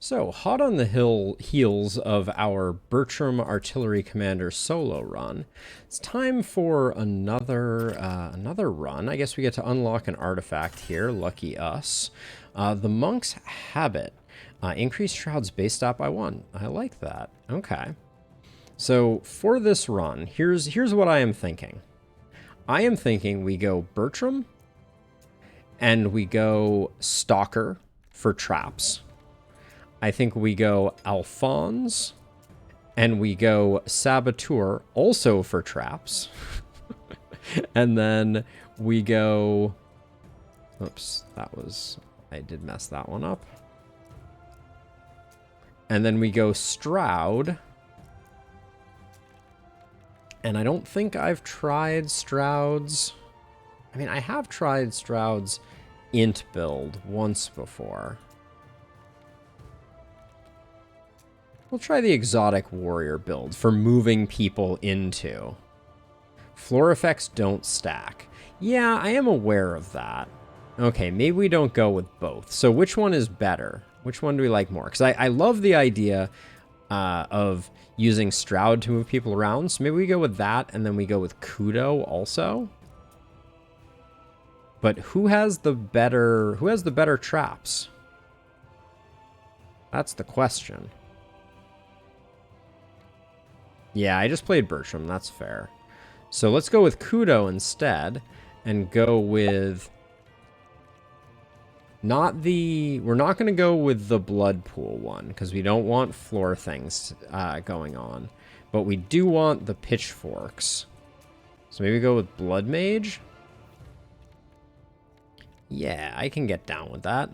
So, hot on the heels of our Bertram Artillery Commander solo run, it's time for another run. I guess we get to unlock an artifact here. Lucky us. The Monk's Habit. Increase Shroud's base stat by 1. I like that. Okay. So, for this run, here's what I am thinking. I am thinking we go Bertram, and we go Stalker for traps. I think we go Alphonse, and we go Saboteur, also for traps. And then we go... Oops, I did mess that one up. And then we go Stroud. And I don't think I've tried Stroud's... I mean, I have tried Stroud's int build once before. We'll try the exotic warrior build for moving people into. Floor effects don't stack. Yeah, I am aware of that. Okay, maybe we don't go with both. So which one is better? Which one do we like more? Because I love the idea of using Stroud to move people around. So maybe we go with that, and then we go with Kudo also. But who has the better traps? That's the question. Yeah, I just played Bertram. That's fair. So let's go with Kudo instead, and go with... We're not going to go with the Blood Pool one, because we don't want floor things going on. But we do want the Pitchforks. So maybe go with Blood Mage? Yeah, I can get down with that.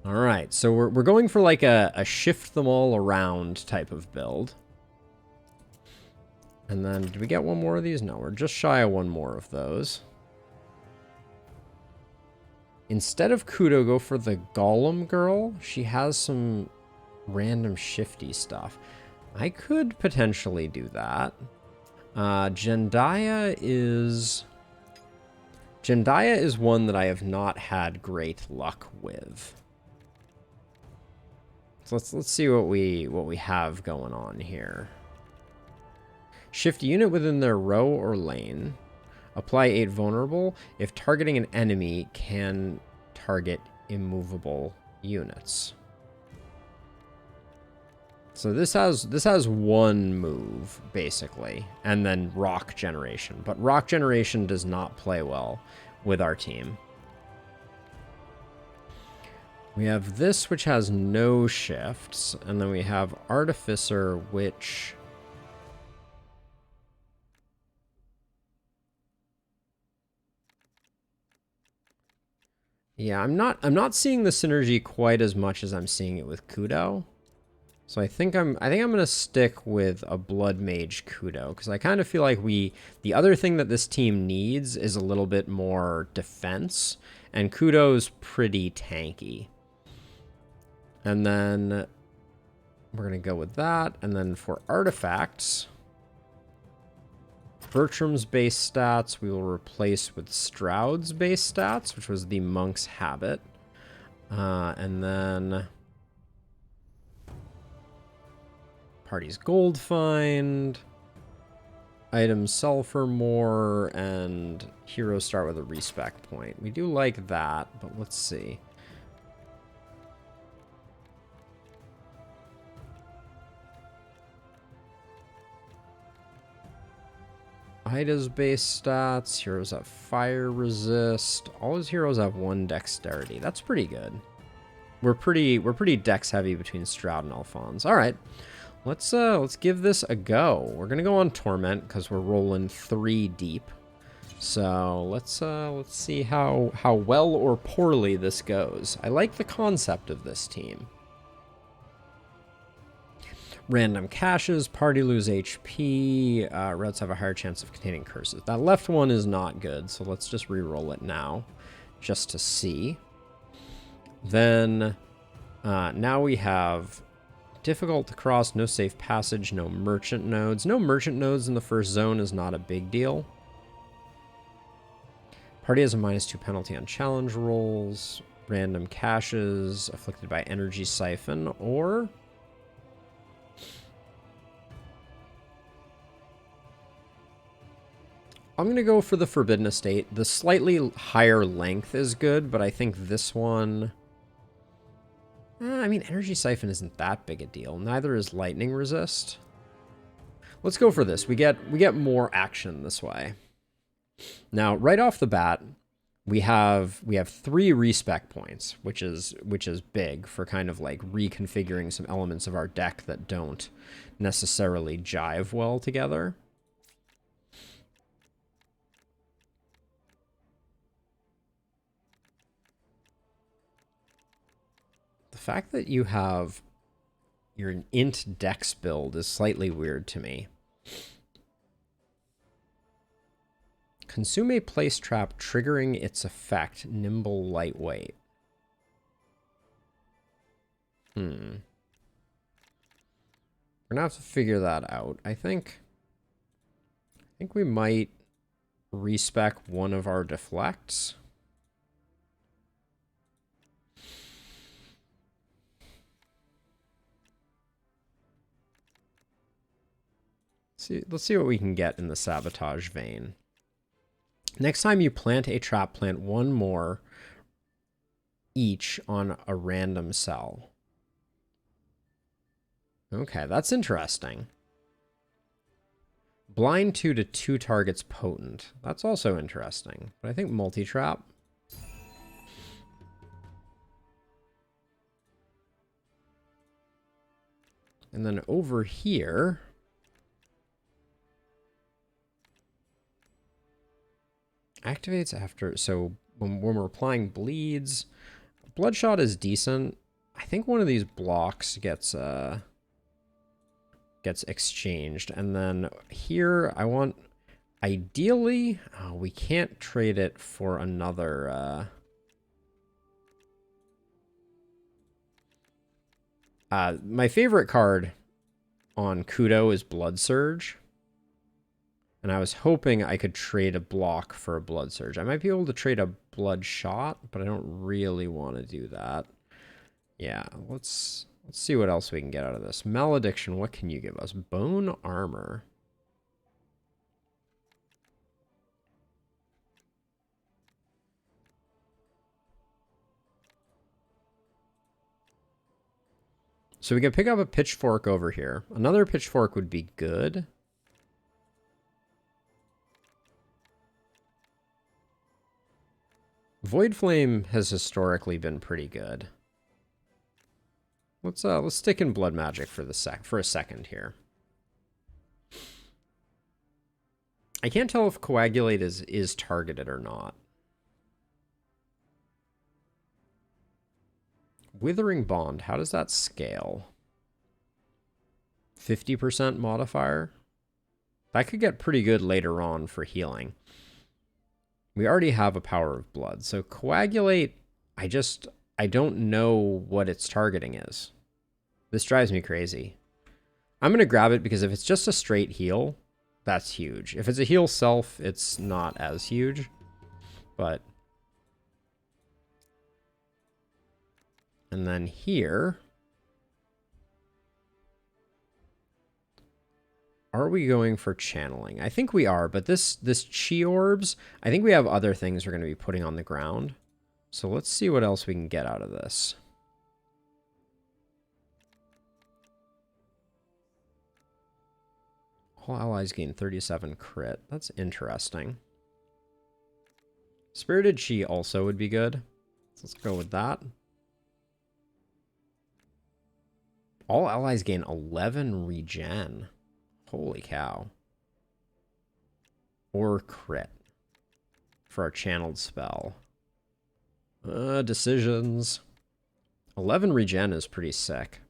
Alright, so we're going for like a shift them all around type of build. And then, did we get one more of these? No, we're just shy of one more of those. Instead of Kudo, go for the Golem girl. She has some random shifty stuff. I could potentially do that. Jendaya is one that I have not had great luck with. So let's see what we have going on here. Shift a unit within their row or lane. Apply 8 vulnerable. If targeting an enemy, can target immovable units. So this has one move, basically, and then rock generation. But rock generation does not play well with our team. We have this, which has no shifts, and then we have Artificer, which... Yeah, I'm not seeing the synergy quite as much as I'm seeing it with Kudo. So I think I'm gonna stick with a Blood Mage Kudo, because I kind of feel like the other thing that this team needs is a little bit more defense, and Kudo's pretty tanky. And then we're gonna go with that, and then for artifacts, Bertram's base stats we will replace with Stroud's base stats, which was the Monk's Habit. And then Party's Gold Find, items sell for more, and heroes start with a respec point. We do like that, but let's see. Ida's base stats, heroes have fire resist. All his heroes have 1 dexterity. That's pretty good. We're pretty dex heavy between Stroud and Alphonse. All right, let's give this a go. We're gonna go on Torment because we're rolling 3 deep. So let's see how well or poorly this goes. I like the concept of this team. Random caches, party lose HP, routes have a higher chance of containing curses. That left one is not good, so let's just re-roll it now, just to see. Then, now we have difficult to cross, no safe passage, no merchant nodes. No merchant nodes in the first zone is not a big deal. Party has a -2 penalty on challenge rolls. random caches afflicted by energy siphon, or I'm going to go for the Forbidden Estate. The slightly higher length is good, but I think this one... I mean, Energy Siphon isn't that big a deal. Neither is Lightning Resist. Let's go for this. We get more action this way. Now, right off the bat, we have 3 respec points, which is big for kind of like reconfiguring some elements of our deck that don't necessarily jive well together. The fact that you're an int dex build is slightly weird to me. Consume a place trap, triggering its effect. Nimble, lightweight. We're gonna have to figure that out. I think we might respec one of our deflects. Let's see what we can get in the sabotage vein. Next time you plant a trap, plant 1 more each on a random cell. Okay, that's interesting. Blind 2 to 2 targets potent. That's also interesting. But I think multi-trap. And then over here... activates after, so when we're applying bleeds, Bloodshot is decent. I think one of these blocks gets exchanged, and then here I want, ideally, we can't trade it for another. My favorite card on Kudo is Blood Surge. And I was hoping I could trade a block for a Blood Surge. I might be able to trade a Bloodshot, but I don't really want to do that. Yeah, let's see what else we can get out of this. Malediction, what can you give us? Bone Armor. So we can pick up a Pitchfork over here. Another Pitchfork would be good. Void Flame has historically been pretty good. Let's stick in Blood Magic for a second here. I can't tell if Coagulate is targeted or not. Withering Bond, how does that scale? 50% modifier? That could get pretty good later on for healing. We already have a Power of Blood, so Coagulate, I don't know what its targeting is. This drives me crazy. I'm going to grab it because if it's just a straight heal, that's huge. If it's a heal self, it's not as huge, but... And then here... Are we going for channeling? I think we are, but this Chi Orbs, I think we have other things we're going to be putting on the ground. So let's see what else we can get out of this. All allies gain 37 crit. That's interesting. Spirited Chi also would be good. So let's go with that. All allies gain 11 regen. Holy cow. Or crit for our channeled spell. Decisions. 11 regen is pretty sick.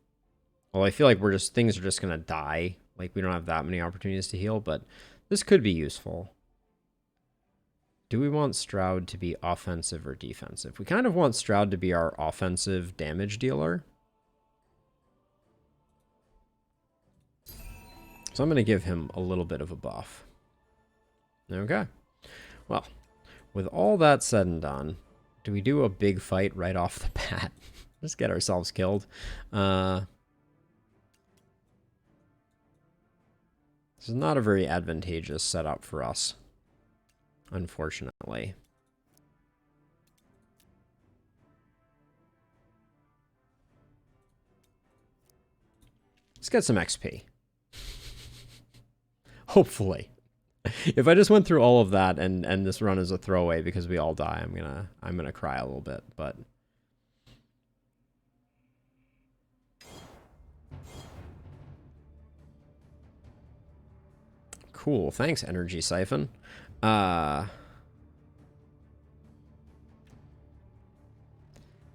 Well, I feel like things are just going to die. Like, we don't have that many opportunities to heal, but this could be useful. Do we want Stroud to be offensive or defensive? We kind of want Stroud to be our offensive damage dealer. So I'm going to give him a little bit of a buff. Okay. Well, with all that said and done, Do we do a big fight right off the bat? Just get ourselves killed. This is not a very advantageous setup for us, unfortunately. Let's get some XP. Hopefully. If I just went through all of that and this run is a throwaway because we all die, I'm gonna cry a little bit, but cool. Thanks, Energy Siphon.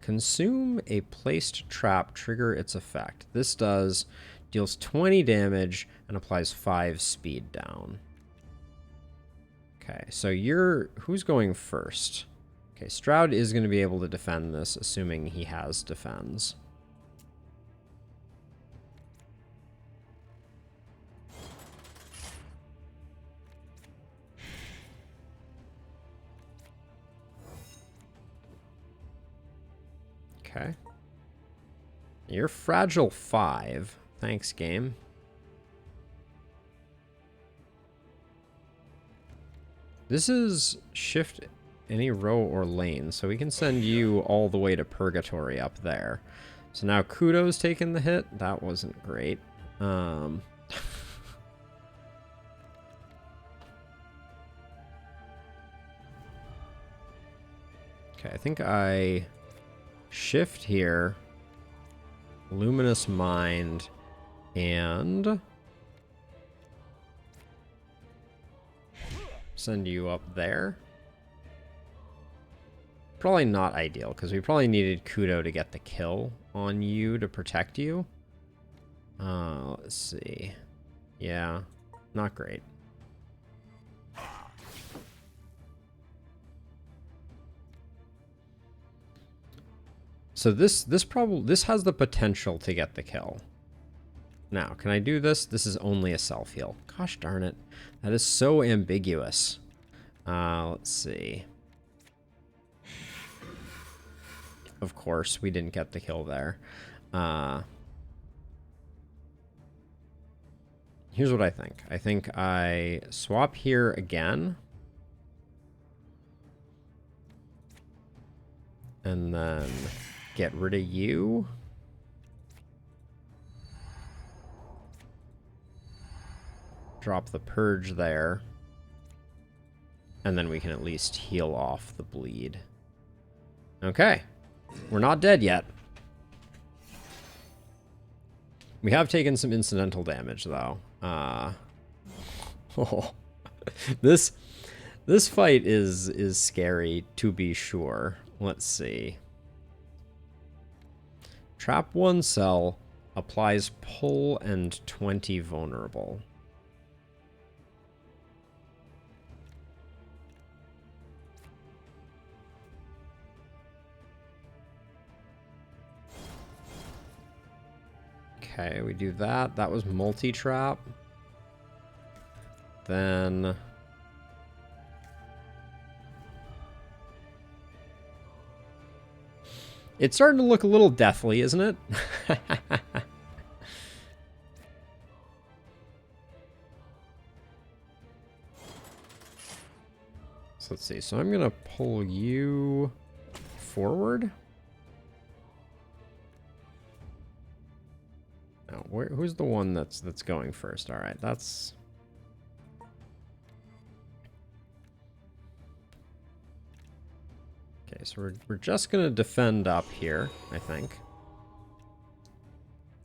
Consume a placed trap, trigger its effect. This deals 20 damage and applies 5 speed down. Okay, so who's going first? Okay, Stroud is going to be able to defend this, assuming he has defends. Okay. You're fragile 5. Thanks, game. This is shift any row or lane, so we can send you all the way to Purgatory up there. So now Kudo's taking the hit. That wasn't great. Okay, I think I shift here, Luminous Mind, and send you up there. Probably not ideal, because we probably needed Kudo to get the kill on you to protect you. Let's see. Yeah, not great. So this has the potential to get the kill. Now, can I do this? This is only a self-heal. Gosh darn it. That is so ambiguous. Let's see. Of course, we didn't get the kill there. Here's what I think. I think I swap here again. And then get rid of you. Drop the purge there. And then we can at least heal off the bleed. Okay. We're not dead yet. We have taken some incidental damage, though. Oh. This fight is scary, to be sure. Let's see. Trap 1 cell, applies pull and 20 vulnerable. Okay, we do that. That was multi-trap. Then it's starting to look a little deathly, isn't it? So let's see. So I'm going to pull you forward. Now, who's the one that's going first? All right, that's... Okay, so we're just going to defend up here, I think.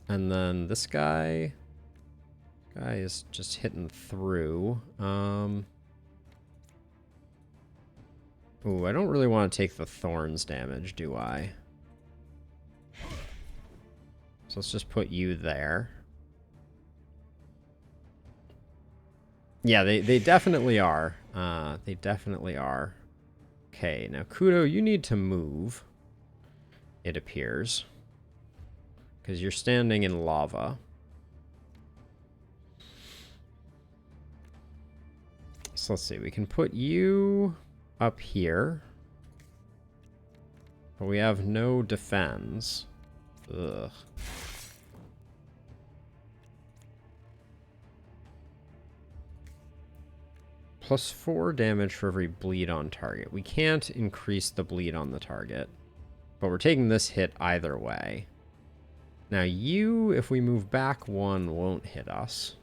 And then this guy is just hitting through. Ooh, I don't really want to take the thorns damage, do I? So let's just put you there. Yeah, they definitely are. They definitely are. Okay, now Kudo, you need to move, it appears. Because you're standing in lava. So let's see, we can put you up here. But we have no defense. Ugh. +4 damage for every bleed on target. We can't increase the bleed on the target. But we're taking this hit either way. Now you, if we move back 1, won't hit us.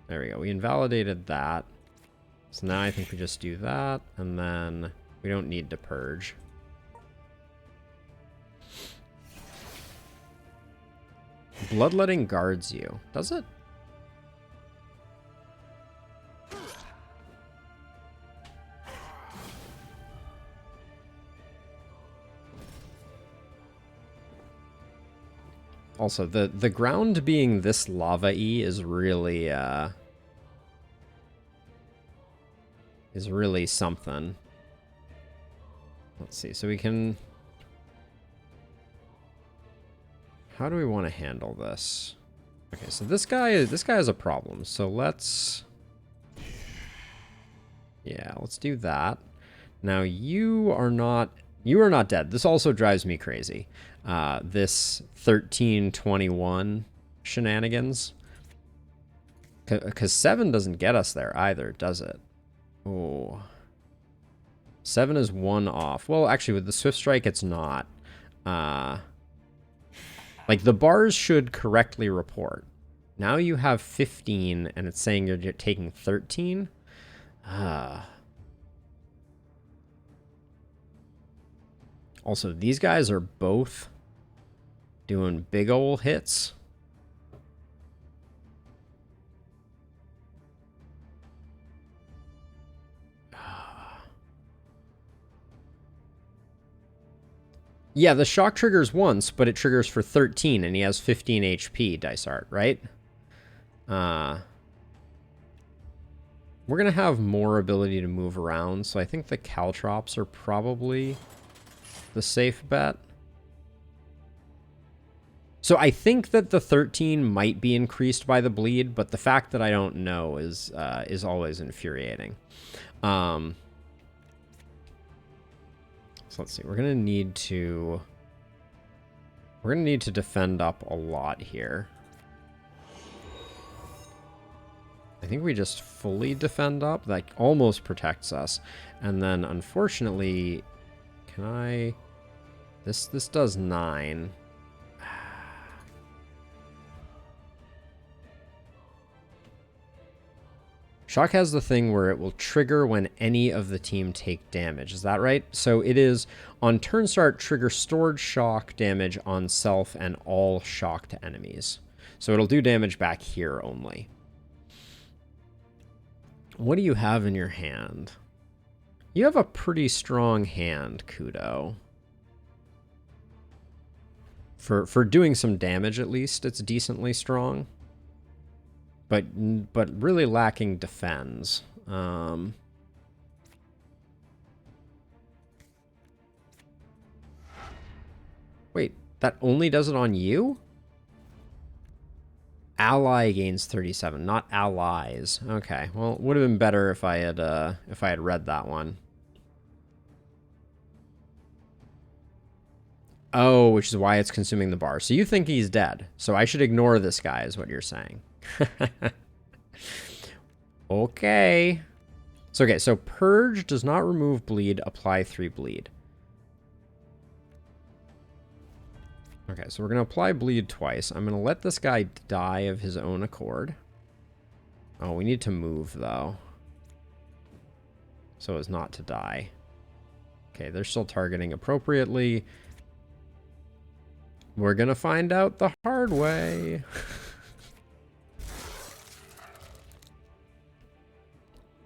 There we go. We invalidated that. So now I think we just do that, and then we don't need to purge. Bloodletting guards you. Does it? Also, the ground being this lava-y is really something. Let's see. So we can. How do we want to handle this? Okay, so this guy has a problem. So let's. Yeah, let's do that. Now you are not dead. This also drives me crazy. This 1321 shenanigans. Because 7 doesn't get us there either, does it? Oh. 7 is 1 off. Well, actually, with the Swift Strike, it's not. Like, the bars should correctly report. Now you have 15, and it's saying you're taking 13. Also, these guys are both doing big ol' hits. Yeah, the shock triggers once, but it triggers for 13, and he has 15 HP, Dysart, right? We're going to have more ability to move around, so I think the Caltrops are probably the safe bet. So I think that the 13 might be increased by the bleed, but the fact that I don't know is always infuriating. So let's see. We're gonna need to defend up a lot here. I think we just fully defend up. That almost protects us, and then unfortunately, can I? This does 9. Shock has the thing where it will trigger when any of the team take damage. Is that right? So it is on turn start, trigger stored shock damage on self and all shocked enemies. So it'll do damage back here only. What do you have in your hand? You have a pretty strong hand, Kudo. For doing some damage, at least, it's decently strong. But really lacking defense. Wait, that only does it on you? Ally gains 37, not allies. Okay, well, it would have been better if I had read that one. Oh, which is why it's consuming the bar. So you think he's dead. So I should ignore this guy, is what you're saying. Okay. So, okay, so Purge does not remove bleed, apply 3 bleed. Okay, so we're going to apply bleed twice. I'm going to let this guy die of his own accord. Oh, we need to move, though. So as not to die. Okay, they're still targeting appropriately. We're going to find out the hard way.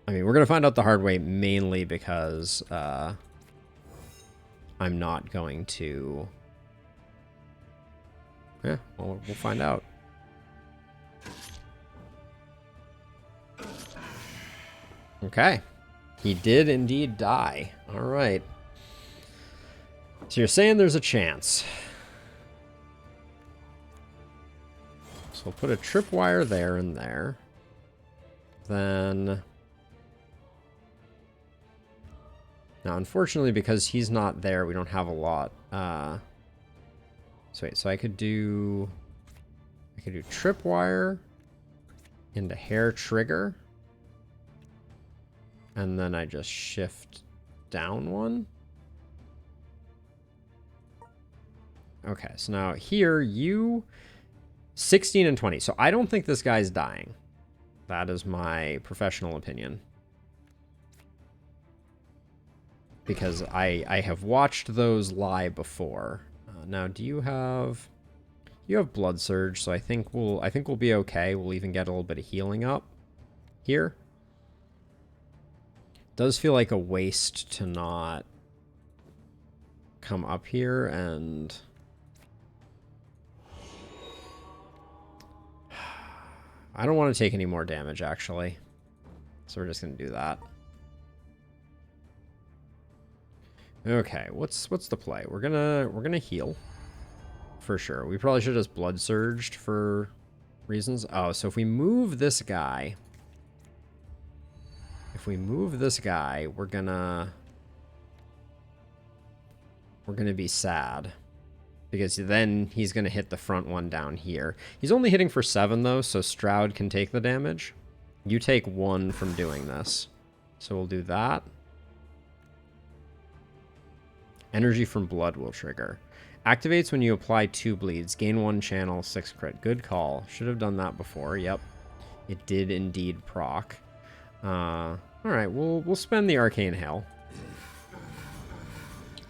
I mean, we're going to find out the hard way mainly because I'm not going to... Yeah, well, we'll find out. Okay. He did indeed die. All right. So you're saying there's a chance. So we'll put a tripwire there and there. Then... Now, unfortunately, because he's not there, we don't have a lot So wait, so I could do tripwire into hair trigger. And then I just shift down one. Okay, so now here you 16 and 20. So I don't think this guy's dying. That is my professional opinion. Because I have watched those lie before. Now, do you have blood surge? So I think we'll be okay. We'll even get a little bit of healing up here. Does feel like a waste to not come up here and I don't want to take any more damage actually. So we're just going to do that. Okay, what's the play? We're gonna heal for sure. We probably should have just blood surged for reasons. Oh, so if we move this guy, we're gonna be sad because then he's gonna hit the front one down here. He's only hitting for 7 though, so Stroud can take the damage. You take 1 from doing this, so we'll do that. Energy from blood will trigger. Activates when you apply 2 bleeds. Gain 1 channel, 6 crit. Good call. Should have done that before. Yep. It did indeed proc. Alright, we'll spend the Arcane Hail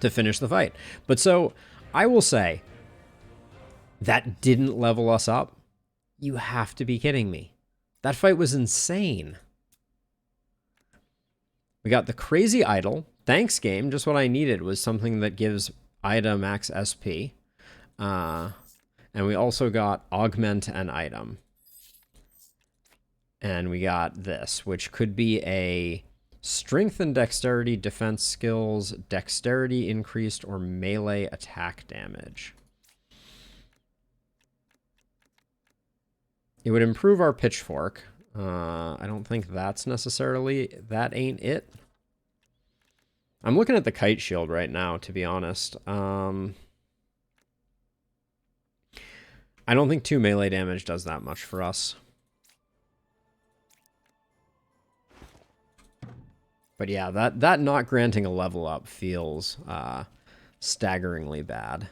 to finish the fight. But so, I will say, that didn't level us up. You have to be kidding me. That fight was insane. We got the Crazy Idol. Thanks, game. Just what I needed was something that gives Ida max SP. And we also got Augment an Item. And we got this, which could be a Strength and Dexterity defense skills, Dexterity increased, or melee attack damage. It would improve our Pitchfork. I don't think that's necessarily... That ain't it. I'm looking at the Kite Shield right now, to be honest. I don't think 2 melee damage does that much for us. But yeah, that not granting a level up feels staggeringly bad.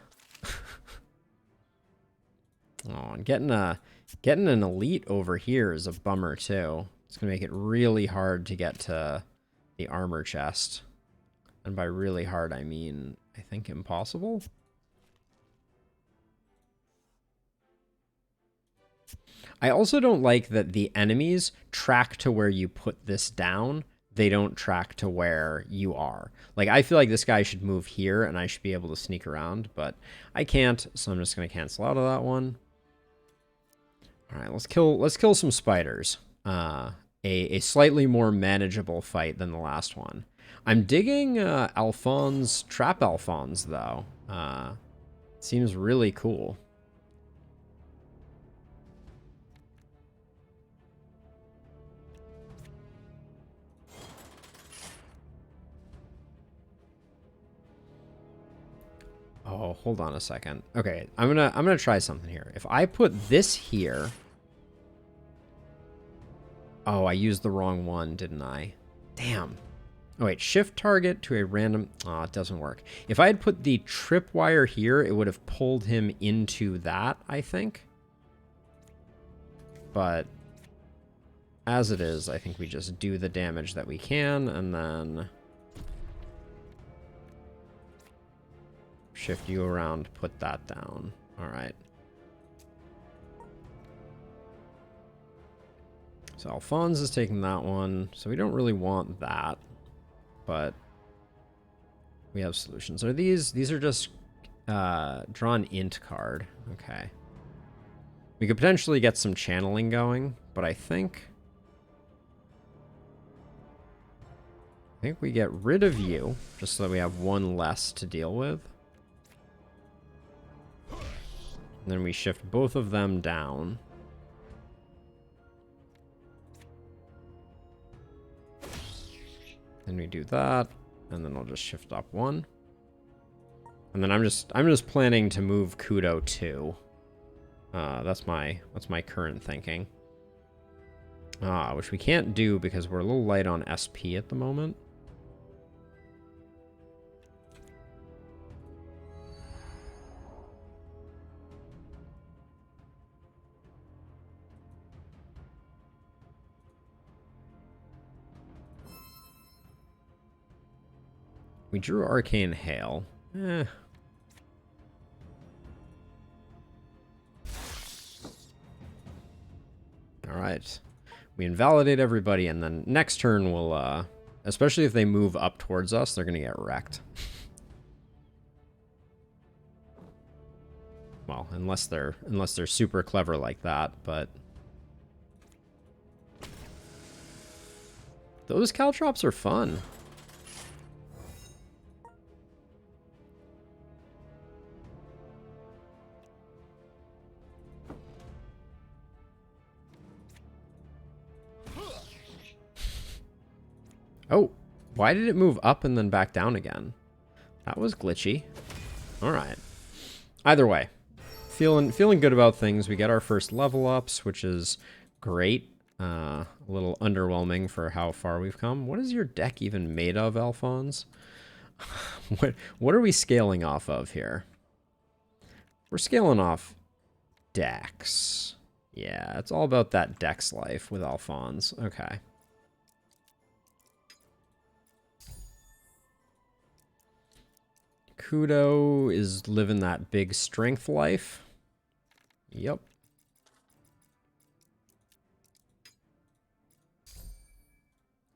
Oh, and getting an elite over here is a bummer too. It's gonna make it really hard to get to the armor chest. And by really hard, I mean, I think impossible. I also don't like that the enemies track to where you put this down. They don't track to where you are. Like, I feel like this guy should move here and I should be able to sneak around, but I can't, so I'm just going to cancel out of that one. All right, let's kill some spiders. A slightly more manageable fight than the last one. I'm digging Alphonse, Trap Alphonse, though. Seems really cool. Oh, hold on a second. Okay, I'm gonna try something here. If I put this here... Oh, I used the wrong one, didn't I? Damn. Oh, wait. Shift target to a random... Oh, it doesn't work. If I had put the tripwire here, it would have pulled him into that, I think. But as it is, I think we just do the damage that we can, and then... Shift you around, put that down. All right. So Alphonse is taking that one. So we don't really want that, but we have solutions. Are these are just drawn int card. Okay. We could potentially get some channeling going, but I think we get rid of you just so that we have one less to deal with. And then we shift both of them down. Then we do that, and then I'll just shift up one. And then I'm just planning to move Kudo too. That's my current thinking. Which we can't do because we're a little light on SP at the moment. We drew Arcane Hail. Alright. We invalidate everybody, and then next turn we'll, especially if they move up towards us, they're gonna get wrecked. Well, unless they're super clever like that, but... Those caltrops are fun. Oh, why did it move up and then back down again? That was glitchy. All right. Either way, feeling good about things. We get our first level ups, which is great. A little underwhelming for how far we've come. What is your deck even made of, Alphonse? What are we scaling off of here? We're scaling off Dex. Yeah, it's all about that Dex life with Alphonse. Okay. Kudo is living that big strength life. Yep.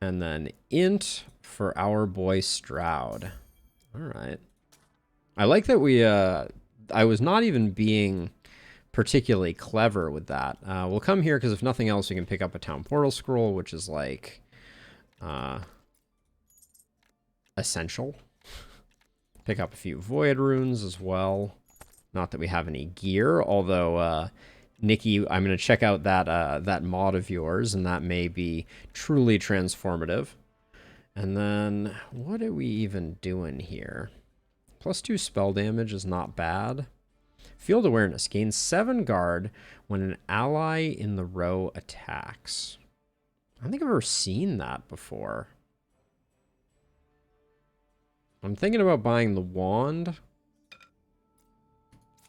And then int for our boy Stroud. All right. I like that we, I was not even being particularly clever with that. We'll come here because if nothing else, we can pick up a town portal scroll, which is like, essential. Pick up a few void runes as well. Not that we have any gear, although, Nikki, I'm going to check out that that mod of yours, and that may be truly transformative. And then, what are we even doing here? +2 spell damage is not bad. Field awareness gains 7 guard when an ally in the row attacks. I don't think I've ever seen that before. I'm thinking about buying the wand.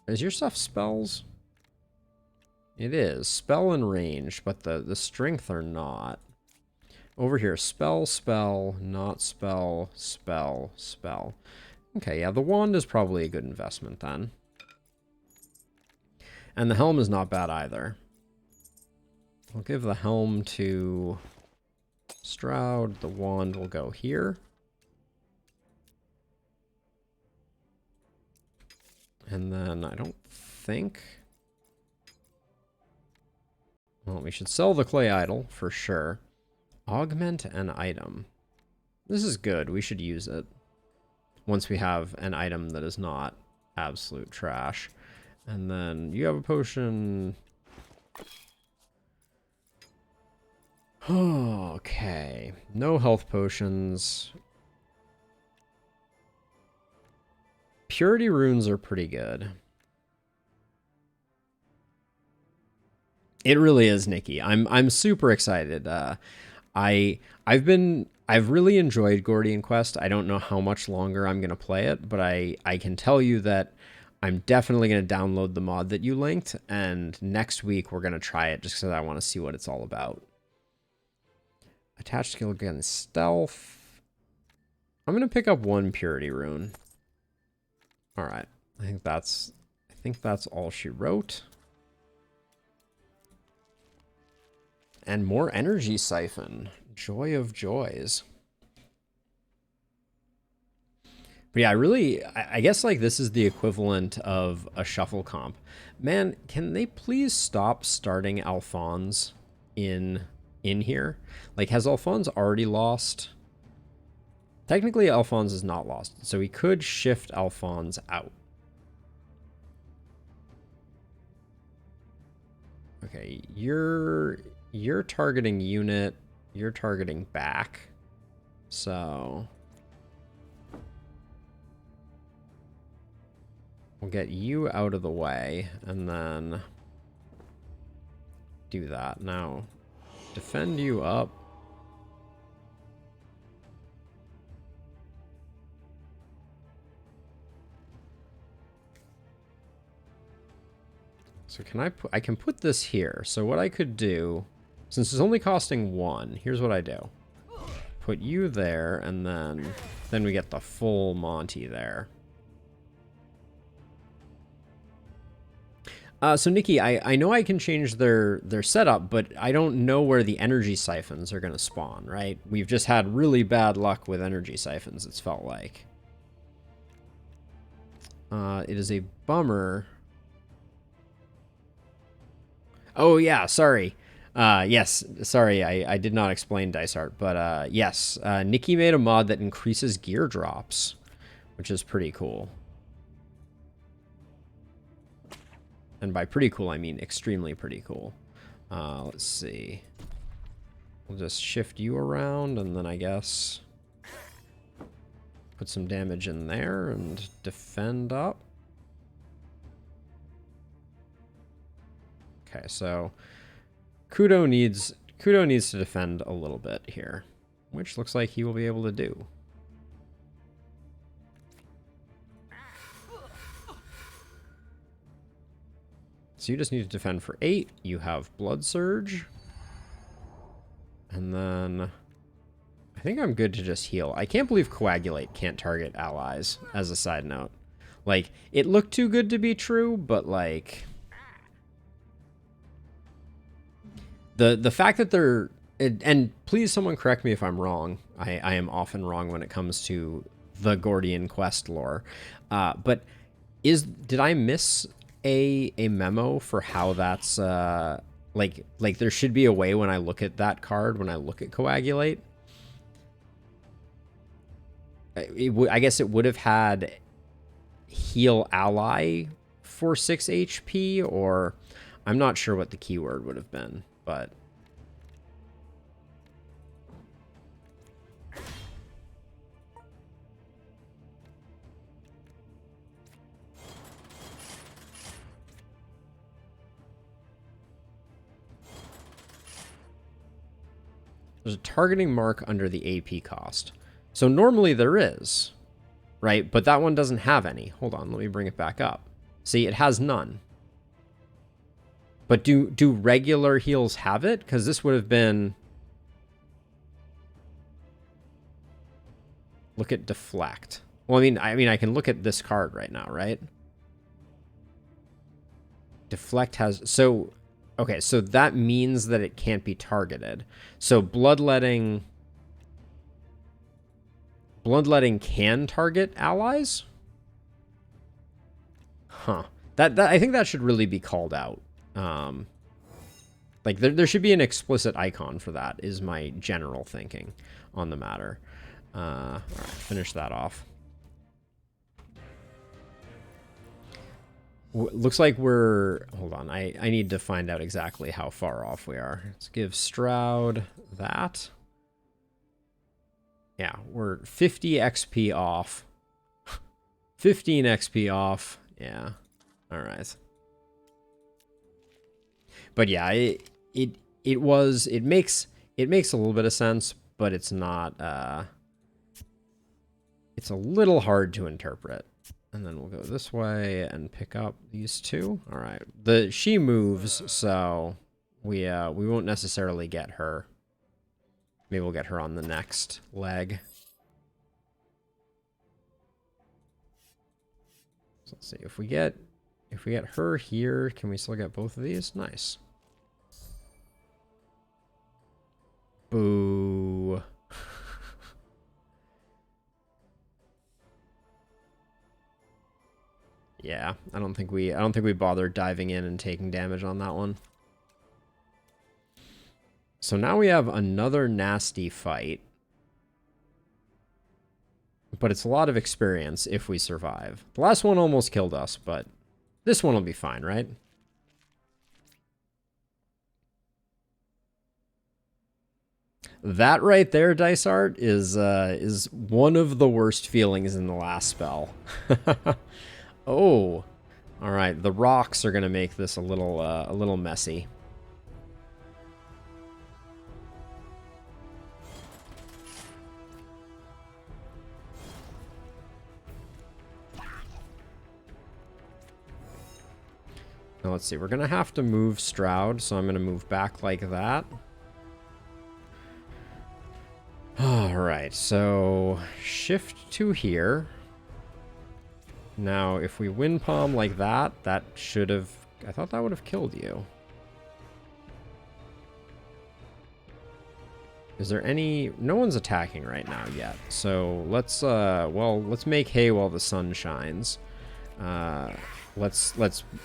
Is your stuff spells? It is. Spell and range, but the strength are not. Over here, spell, spell, not spell, spell, spell. Okay, yeah, the wand is probably a good investment then. And the helm is not bad either. I'll give the helm to Stroud. The wand will go here. And then I don't think... Well, we should sell the clay idol for sure. Augment an item. This is good. We should use it. Once we have an item that is not absolute trash. And then you have a potion. Okay. No health potions. Purity runes are pretty good. It really is, Nikki. I'm super excited. I've really enjoyed Gordian Quest. I don't know how much longer I'm gonna play it, but I can tell you that I'm definitely gonna download the mod that you linked, and next week we're gonna try it just because I want to see what it's all about. Attached skill against stealth. I'm gonna pick up 1 purity rune. All right, I think that's all she wrote. And more energy siphon. Joy of joys. But yeah, I guess like this is the equivalent of a shuffle comp. Man, can they please stop starting Alphonse in here? Like, has Alphonse already lost? Technically, Alphonse is not lost, so we could shift Alphonse out. Okay, you're targeting unit, you're targeting back, so We'll get you out of the way, and then do that. Now, defend you up. So can I can put this here. So what I could do, since it's only costing 1, here's what I do. Put you there, and then we get the full Monty there. So Nikki, I know I can change their setup, but I don't know where the energy siphons are going to spawn, right? We've just had really bad luck with energy siphons, it's felt like. It is a bummer. Oh, yeah, sorry. Yes, sorry, I did not explain Dice Art, but yes, Nikki made a mod that increases gear drops, which is pretty cool. And by pretty cool, I mean extremely pretty cool. Let's see. We'll just shift you around, and then I guess put some damage in there and defend up. Okay, so Kudo needs to defend a little bit here, which looks like he will be able to do. So you just need to defend for 8. You have Blood Surge. And then I think I'm good to just heal. I can't believe Coagulate can't target allies, as a side note. Like, it looked too good to be true, but like the fact that they're, and please someone correct me if I'm wrong. I am often wrong when it comes to the Gordian quest lore. But did I miss a memo for how that's like there should be a way when I look at that card, when I look at Coagulate, I guess it would have had heal ally for 6 HP, or I'm not sure what the keyword would have been, but there's a targeting mark under the AP cost. So normally there is, right? But that one doesn't have any. Hold on, let me bring it back up. See, it has none. But do regular heals have it? Because this would have been... Look at deflect. Well, I mean, I can look at this card right now, right? Deflect has... So, okay, so that means that it can't be targeted. So Bloodletting can target allies? Huh. That I think that should really be called out. Like there should be an explicit icon for that, is my general thinking on the matter. All right, finish that off. Looks like we're... Hold on, I need to find out exactly how far off we are. Let's give Stroud that. Yeah, we're 50 XP off. 15 XP off. Yeah. All right. But yeah, it makes a little bit of sense, but it's not it's a little hard to interpret. And then we'll go this way and pick up these two. All right. She moves, so we won't necessarily get her. Maybe we'll get her on the next leg. So let's see if we get her here. Can we still get both of these? Nice. Boo. Yeah, I don't think we bothered diving in and taking damage on that one. So now we have another nasty fight. But it's a lot of experience if we survive. The last one almost killed us, but this one will be fine, right? That right there, Dice Art, is one of the worst feelings in the last spell. Oh, all right. The rocks are gonna make this a little messy. Now let's see. We're gonna have to move Stroud, so I'm gonna move back like that. All right. So shift to here. Now, if we win palm like that, that should have... I thought that would have killed you. Is there any... No one's attacking right now yet. So let's, well, let's make hay while the sun shines. Yeah, I was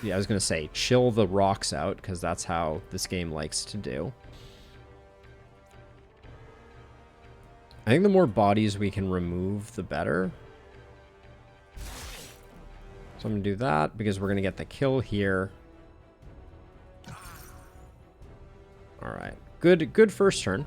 going to say, chill the rocks out, because that's how this game likes to do. I think the more bodies we can remove, the better. So I'm going to do that because we're going to get the kill here. All right. Good first turn.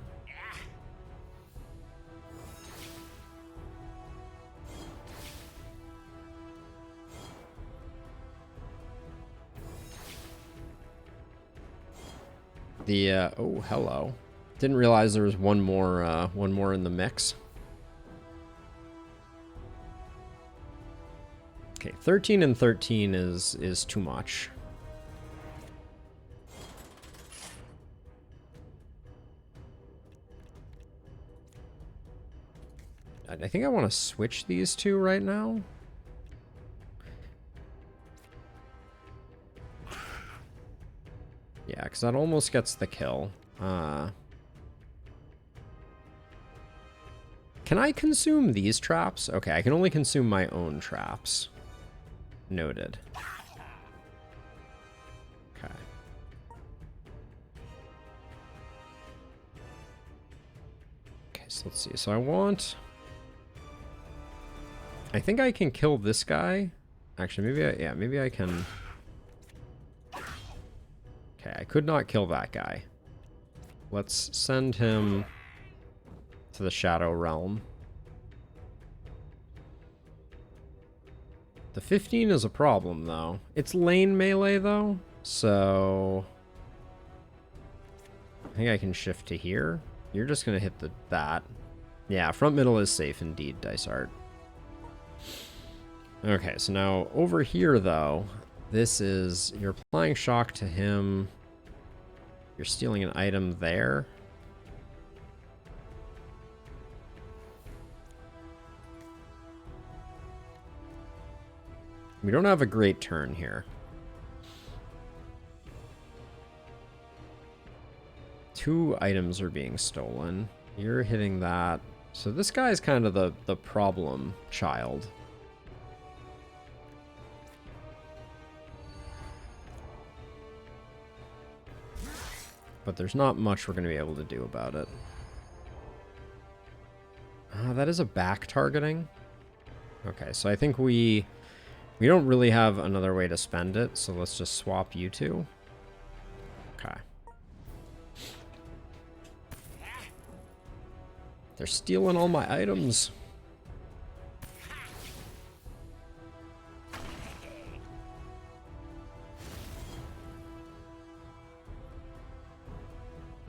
Oh, hello. Didn't realize there was one more in the mix. Okay, 13 and 13 is too much. I think I want to switch these two right now. Yeah, because that almost gets the kill. Can I consume these traps? Okay, I can only consume my own traps. Noted. Okay. Okay, so let's see. So I think I can kill this guy. Actually, maybe I can... Okay, I could not kill that guy. Let's send him to the Shadow Realm. The 15 is a problem, though. It's lane melee, though, so... I think I can shift to here. You're just going to hit that. Yeah, front middle is safe indeed, Dice Art. Okay, so now over here, though, this is... You're applying shock to him. You're stealing an item there. We don't have a great turn here. 2 items are being stolen. You're hitting that. So this guy's kind of the problem child. But there's not much we're going to be able to do about it. That is a back targeting. Okay, so I think we don't really have another way to spend it, so let's just swap you two. Okay. They're stealing all my items.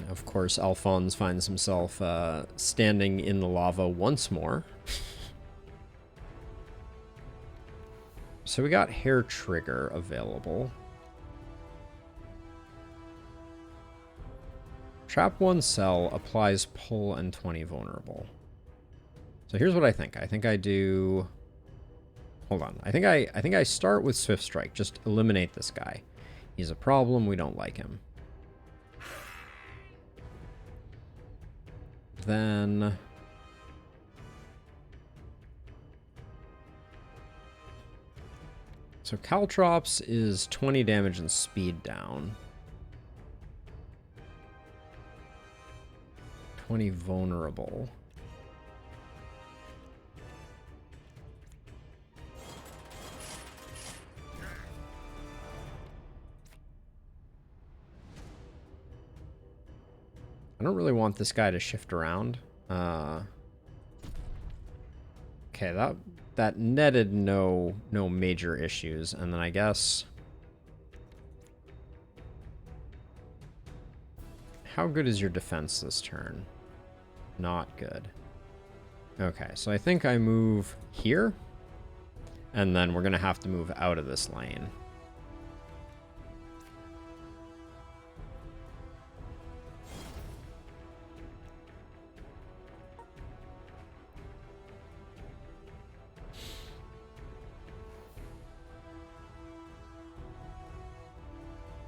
Of course, Alphonse finds himself standing in the lava once more. So we got Hair Trigger available. Trap 1 cell applies pull and 20 vulnerable. So here's what I think. I think I do... Hold on. I think I start with Swift Strike. Just eliminate this guy. He's a problem. We don't like him. Then... So Caltrops is 20 damage and speed down. 20 vulnerable. I don't really want this guy to shift around. Okay, that netted no major issues. And then I guess... How good is your defense this turn? Not good. Okay, so I think I move here. And then we're going to have to move out of this lane.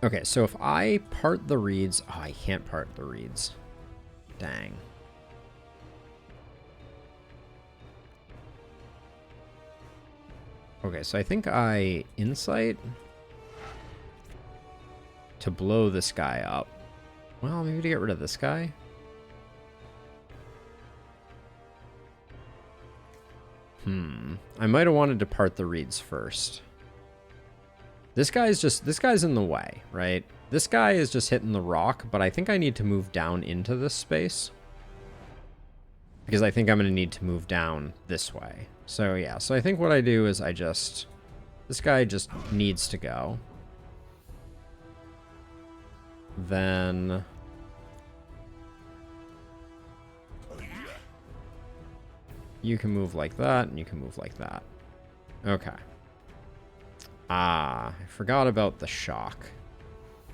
Okay, so if I part the reeds... Oh, I can't part the reeds. Dang. Okay, so I think I insight to blow this guy up. Well, maybe to get rid of this guy. I might have wanted to part the reeds first. This guy's in the way, right? This guy is just hitting the rock, but I think I need to move down into this space. Because I think I'm going to need to move down this way. So yeah, so I think what I do is this guy just needs to go. Then... You can move like that, and you can move like that. Okay. Ah, I forgot about the shock.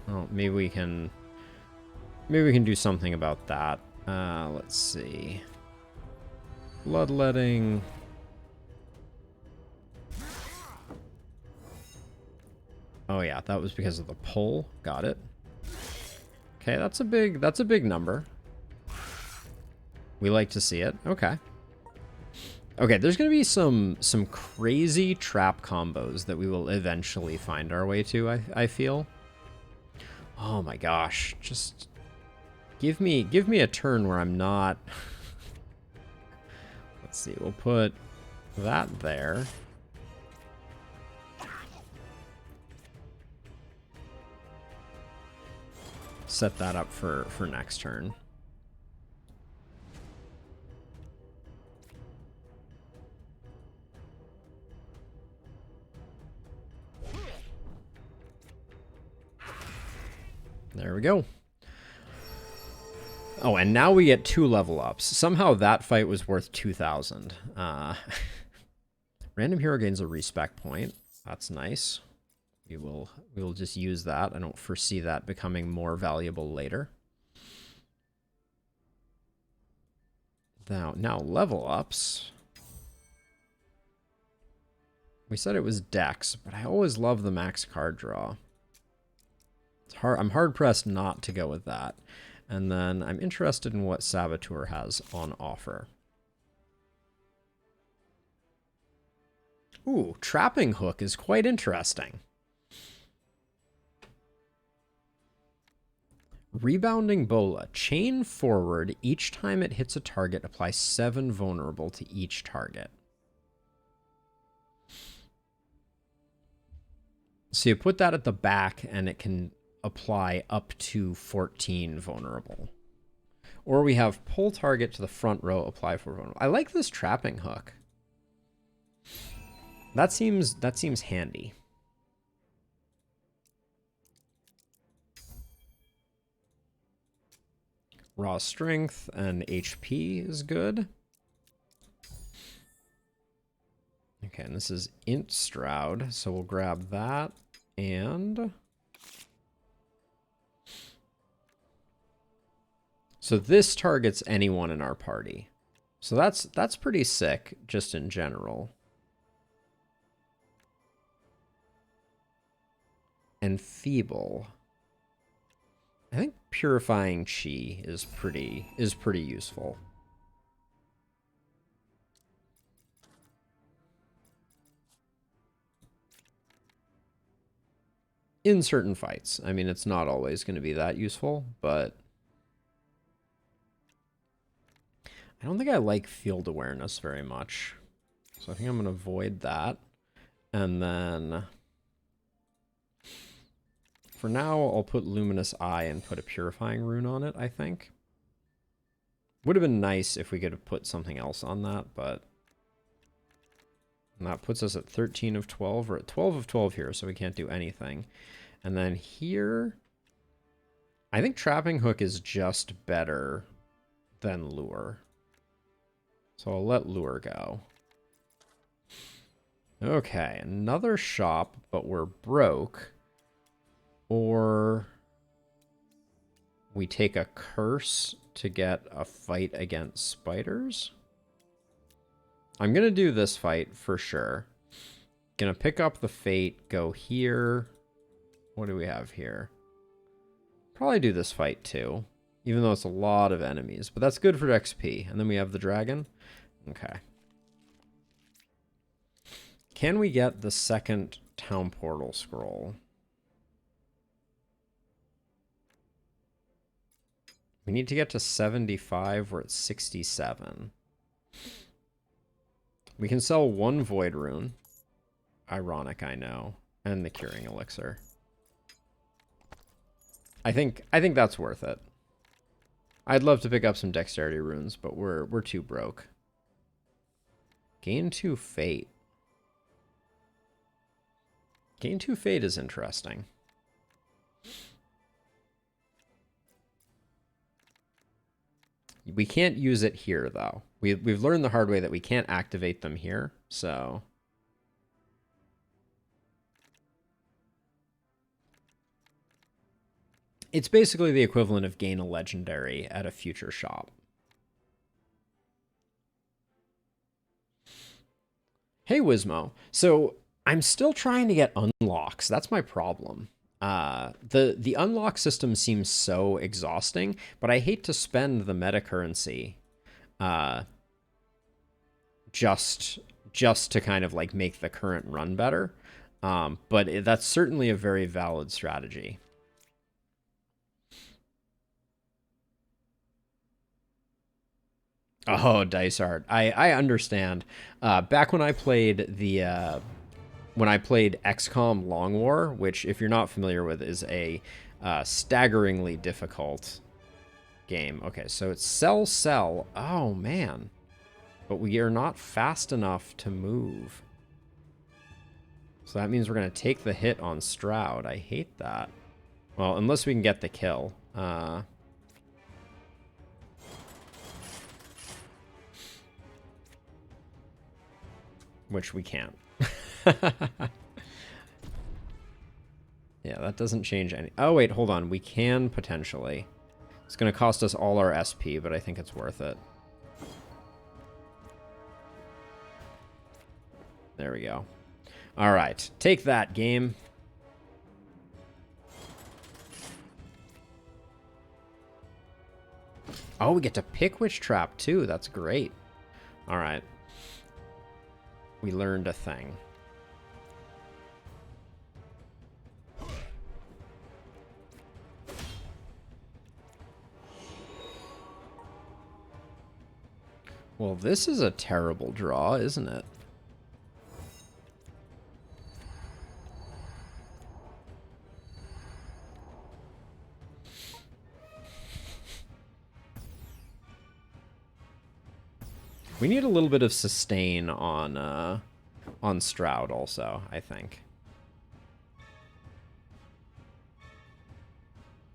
Well, maybe we can do something about that. Let's see. Bloodletting. Oh yeah, that was because of the pull. Got it. Okay, that's a big number. We like to see it. Okay. Okay, there's going to be some crazy trap combos that we will eventually find our way to, I feel. Oh my gosh, just give me a turn where I'm not... Let's see, we'll put that there. Set that up for next turn. There we go. Oh, and now we get 2 level ups. Somehow that fight was worth 2,000. Random hero gains a respec point. That's nice. We will just use that. I don't foresee that becoming more valuable later. Now level ups. We said it was Dex, but I always love the max card draw. I'm hard-pressed not to go with that. And then I'm interested in what Saboteur has on offer. Ooh, Trapping Hook is quite interesting. Rebounding Bola. Chain forward. Each time it hits a target, apply 7 vulnerable to each target. So you put that at the back, and it can... apply up to 14 vulnerable. Or we have pull target to the front row, apply 4 vulnerable. I like this Trapping Hook. That seems handy. Raw strength and HP is good. Okay, and this is Int Stroud, so we'll grab that and... So this targets anyone in our party. So that's pretty sick, just in general. And Feeble. I think Purifying Chi is pretty useful. In certain fights. I mean, it's not always going to be that useful, but... I don't think I like Field Awareness very much. So I think I'm going to avoid that. And then... For now, I'll put Luminous Eye and put a Purifying Rune on it, I think. Would have been nice if we could have put something else on that, but... And that puts us at 13 of 12. We're at 12 of 12 here, so we can't do anything. And then here, I think Trapping Hook is just better than Lure. So I'll let Lure go. Okay, another shop, but we're broke. Or we take a curse to get a fight against spiders. I'm going to do this fight for sure. Going to pick up the fate, go here. What do we have here? Probably do this fight too, even though it's a lot of enemies, but that's good for XP. And then we have the dragon. Okay. Can we get the second town portal scroll? We need to get to 75. We're at 67. We can sell one void rune. Ironic, I know. And the curing elixir. I think that's worth it. I'd love to pick up some dexterity runes, but we're too broke. Gain 2 fate. Gain 2 fate is interesting. We can't use it here, though. We've learned the hard way that we can't activate them here, so... It's basically the equivalent of gain a legendary at a future shop. Hey, Wismo. So, I'm still trying to get unlocks. That's my problem. The unlock system seems so exhausting, but I hate to spend the meta currency just to kind of like make the current run better. But that's certainly a very valid strategy. Oh, dice art. I understand. Back when I played the when I played XCOM Long War, which if you're not familiar with is a staggeringly difficult game. Okay, so it's sell. Oh man. But we are not fast enough to move. So that means we're going to take the hit on Stroud. I hate that. Well, unless we can get the kill. Which we can't. Yeah, that doesn't change any... Oh, wait, hold on. We can potentially. It's going to cost us all our SP, but I think it's worth it. There we go. All right. Take that, game. Oh, we get to pick which trap, too. That's great. All right. We learned a thing. Well, this is a terrible draw, isn't it? We need a little bit of sustain on Stroud also, I think.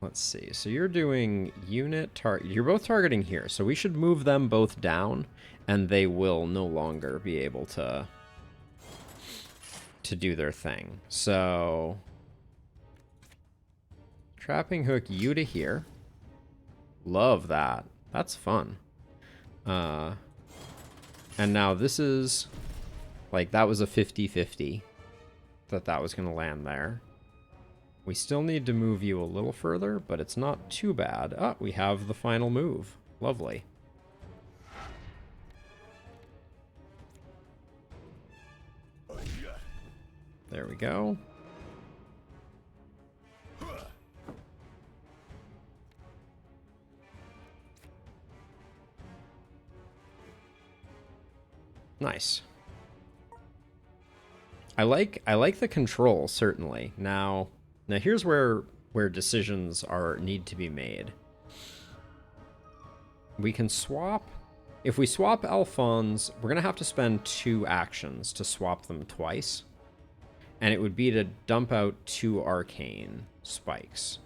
Let's see. So you're doing unit target. You're both targeting here. So we should move them both down, and they will no longer be able to do their thing. So trapping hook you to here. Love that. That's fun. And now this is like that was a 50-50 that was going to land there. We still need to move you a little further, but it's not too bad. Ah, we have the final move. Lovely. There we go. Nice. I like the control, certainly. Now here's where decisions need to be made. We can swap If we swap Alphonse, we're going to have to spend 2 actions to swap them twice. And it would be to dump out 2 arcane spikes.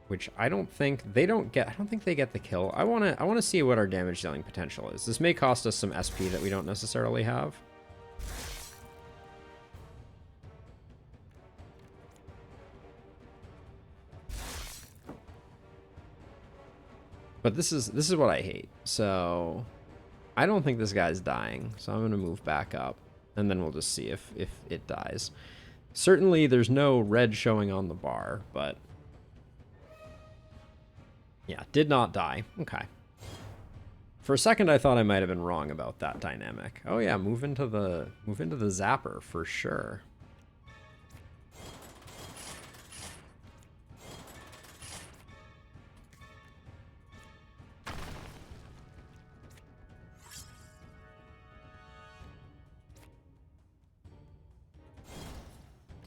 Which I don't think they don't get. I don't think they get the kill. I want to see what our damage dealing potential is. This may cost us some SP that we don't necessarily have. But this is what I hate. So I don't think this guy's dying. So I'm going to move back up. And then we'll just see if it dies. Certainly there's no red showing on the bar. But yeah, did not die. Okay. For a second I thought I might have been wrong about that dynamic. Oh yeah, move into the zapper for sure.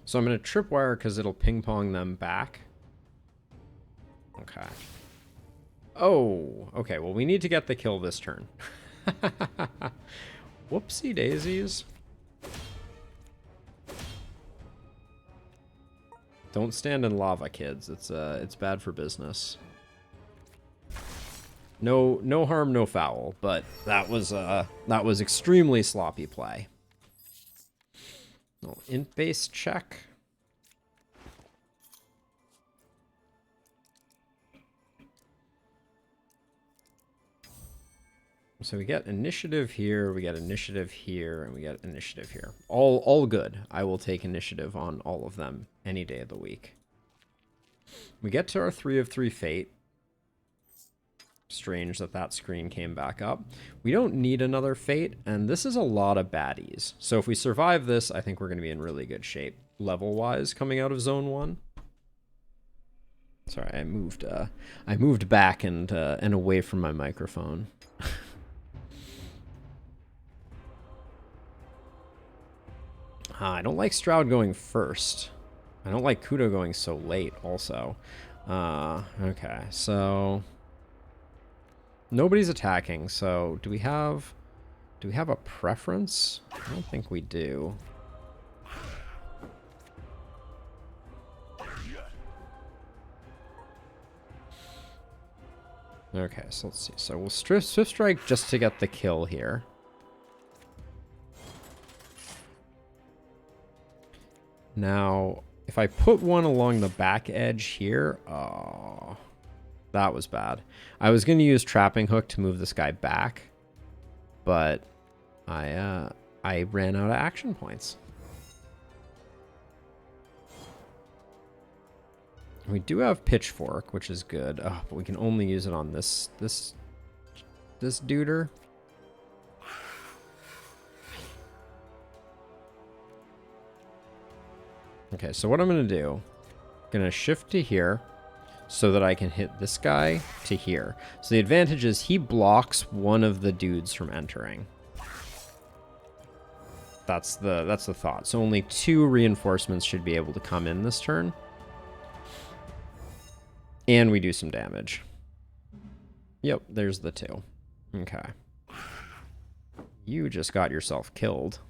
So I'm going to tripwire because it'll ping pong them back. Okay. Oh, okay. Well, we need to get the kill this turn. Whoopsie daisies. Don't stand in lava, kids. It's bad for business. No harm, no foul. But that was extremely sloppy play. Little int base check. So we get initiative here, we get initiative here, and we get initiative here. All good. I will take initiative on all of them any day of the week. We get to our 3 of 3 fate. Strange that screen came back up. We don't need another fate, and this is a lot of baddies. So if we survive this, I think we're going to be in really good shape level-wise coming out of Zone 1. Sorry, I moved back and away from my microphone. I don't like Stroud going first. I don't like Kudo going so late also. Okay, so nobody's attacking, so do we have a preference? I don't think we do. Okay, so let's see. So we'll Swift Strike just to get the kill here. Now, if I put one along the back edge here, oh, that was bad. I was going to use Trapping Hook to move this guy back, but I ran out of action points. We do have Pitchfork, which is good. Oh, but we can only use it on this duder. Okay, so what I'm going to do, I'm going to shift to here so that I can hit this guy to here. So the advantage is he blocks one of the dudes from entering. That's the thought. So only 2 reinforcements should be able to come in this turn. And we do some damage. Yep, there's the 2. Okay. You just got yourself killed.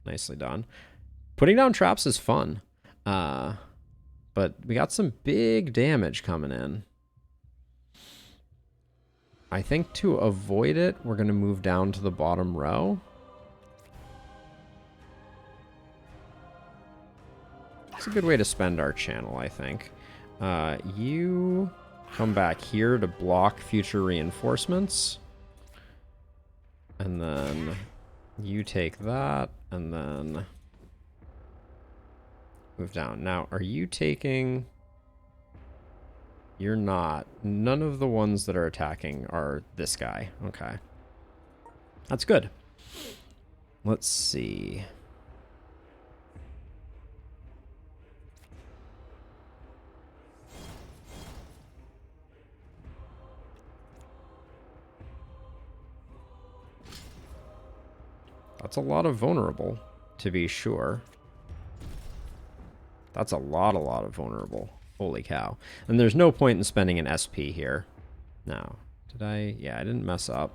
Nicely done. Putting down traps is fun. But we got some big damage coming in. I think to avoid it, we're going to move down to the bottom row. It's a good way to spend our channel, I think. You come back here to block future reinforcements. And then you take that, and then move down. Now, are you taking... You're not. None of the ones that are attacking are this guy. Okay. That's good. Let's see. That's a lot of vulnerable, to be sure. That's a lot of vulnerable. Holy cow. And there's no point in spending an SP here. No. Did I? Yeah, I didn't mess up.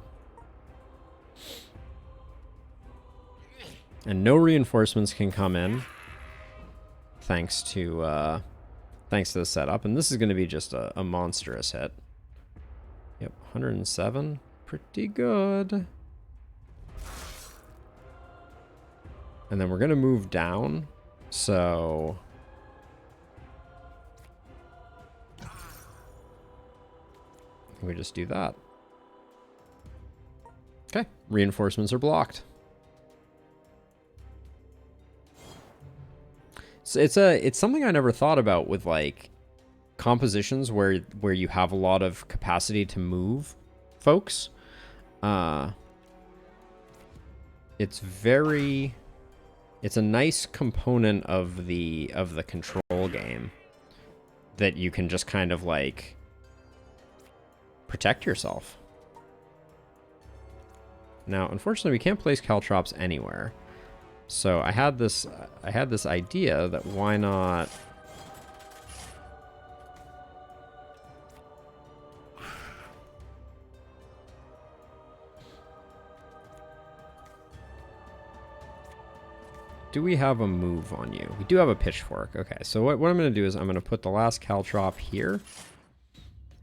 And no reinforcements can come in thanks to the setup. And this is going to be just a monstrous hit. Yep, 107. Pretty good. And then we're going to move down. So we just do that. Okay, reinforcements are blocked. So it's something I never thought about with like compositions where you have a lot of capacity to move folks. It's a nice component of the control game that you can just kind of like protect yourself. Now, unfortunately, we can't place caltrops anywhere. So I had this idea that why not do we have a move on you? We do have a pitchfork. Okay, so what I'm going to do is I'm going to put the last caltrop here.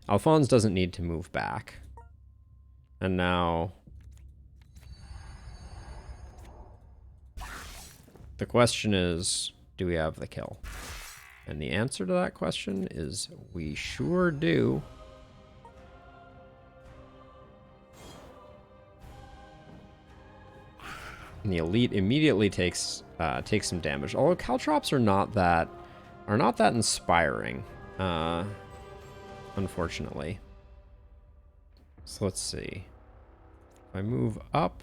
Alphonse doesn't need to move back. And now the question is, do we have the kill? And the answer to that question is we sure do. And the elite immediately takes some damage. Although caltrops are not that inspiring, unfortunately. So let's see. If I move up,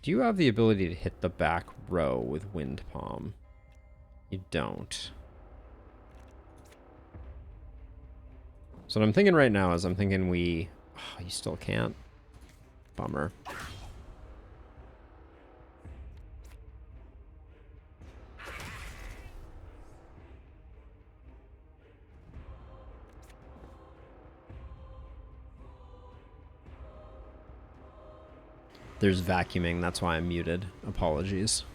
do you have the ability to hit the back row with Wind Palm? You don't. So what I'm thinking right now is you still can't. Bummer. There's vacuuming, that's why I'm muted. Apologies.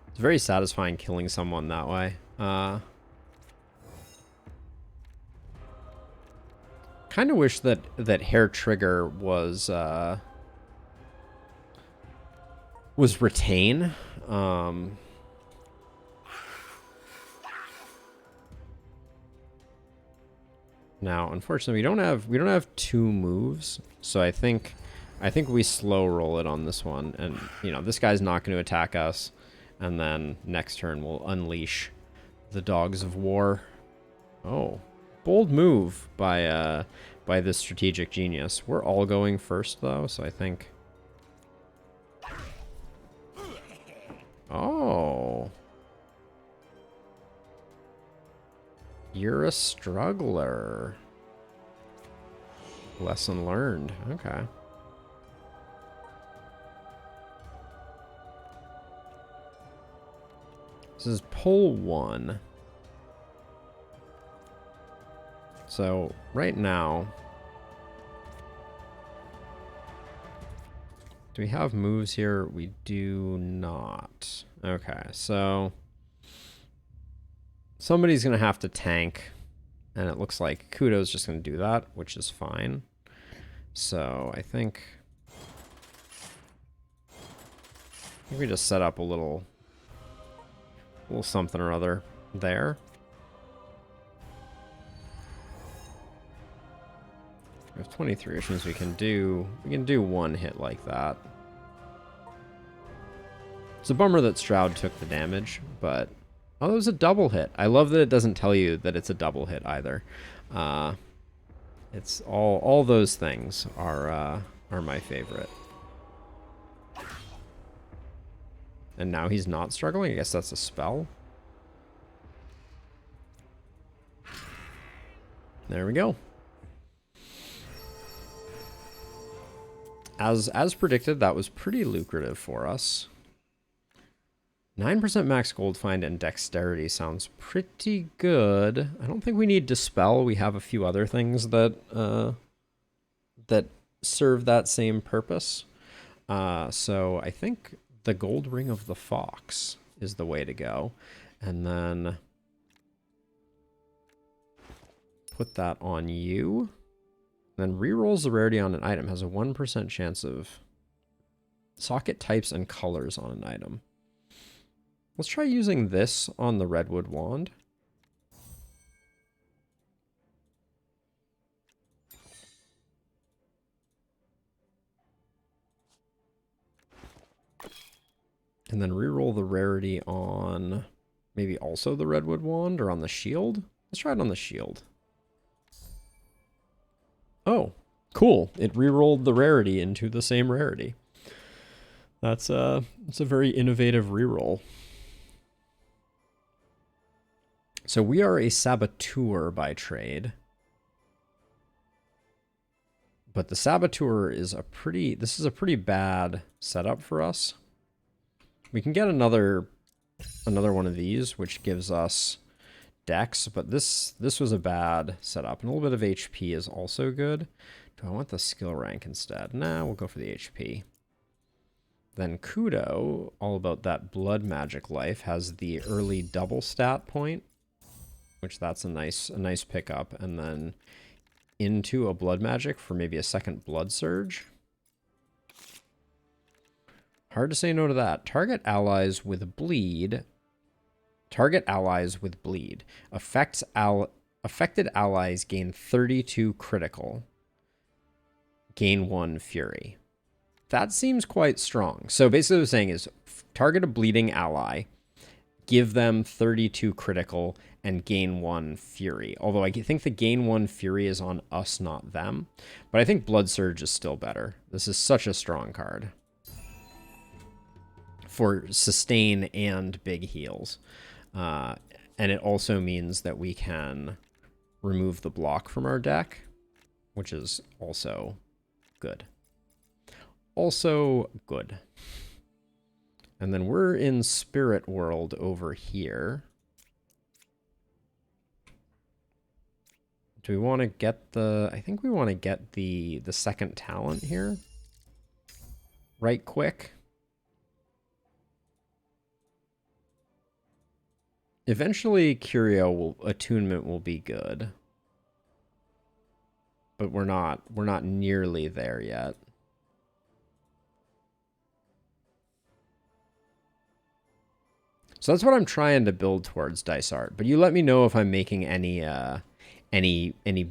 It's very satisfying killing someone that way. Kind of wish that hair trigger was retain. Now, unfortunately, we don't have two moves, so I think we slow roll it on this one, and you know this guy's not going to attack us, and then next turn we'll unleash the dogs of war. Oh. Bold move by this strategic genius. We're all going first though, so I think. Oh. You're a struggler. Lesson learned. Okay. This is pull 1. So, right now, do we have moves here? We do not. Okay, so somebody's going to have to tank, and it looks like Kudo's just going to do that, which is fine. So, I think we just set up a little something or other there. We have 23, which means we can do one hit like that. It's a bummer that Stroud took the damage, but oh, it was a double hit. I love that it doesn't tell you that it's a double hit either. It's all those things are my favorite. And now he's not struggling. I guess that's a spell. There we go. As predicted, that was pretty lucrative for us. 9% max gold find and dexterity sounds pretty good. I don't think we need Dispel. We have a few other things that that serve that same purpose. So I think the Gold Ring of the Fox is the way to go. And then put that on you. Then rerolls the rarity on an item. Has a 1% chance of socket types and colors on an item. Let's try using this on the Redwood Wand. And then reroll the rarity on maybe also the Redwood Wand or on the shield. Let's try it on the shield. Oh, cool. It rerolled the rarity into the same rarity. It's a very innovative reroll. So we are a saboteur by trade. But the saboteur is this is a pretty bad setup for us. We can get another one of these, which gives us Dex, but this was a bad setup. And a little bit of HP is also good. Do I want the skill rank instead? Nah, we'll go for the HP. Then Kudo, all about that blood magic life, has the early double stat point, which that's a nice pickup. And then into a blood magic for maybe a second blood surge. Hard to say no to that. Target allies with bleed. Affected allies gain 32 critical. Gain 1 fury. That seems quite strong. So basically what I'm saying is target a bleeding ally, give them 32 critical, and gain 1 fury. Although I think the gain 1 fury is on us, not them. But I think Blood Surge is still better. This is such a strong card for sustain and big heals. And it also means that we can remove the block from our deck, which is also good. Also good. And then we're in Spirit World over here. Do we want to get the... I think we want to get the second talent here. Right quick. Eventually, attunement will be good. But we're not nearly there yet. So that's what I'm trying to build towards, Dice Art. But you let me know if I'm making any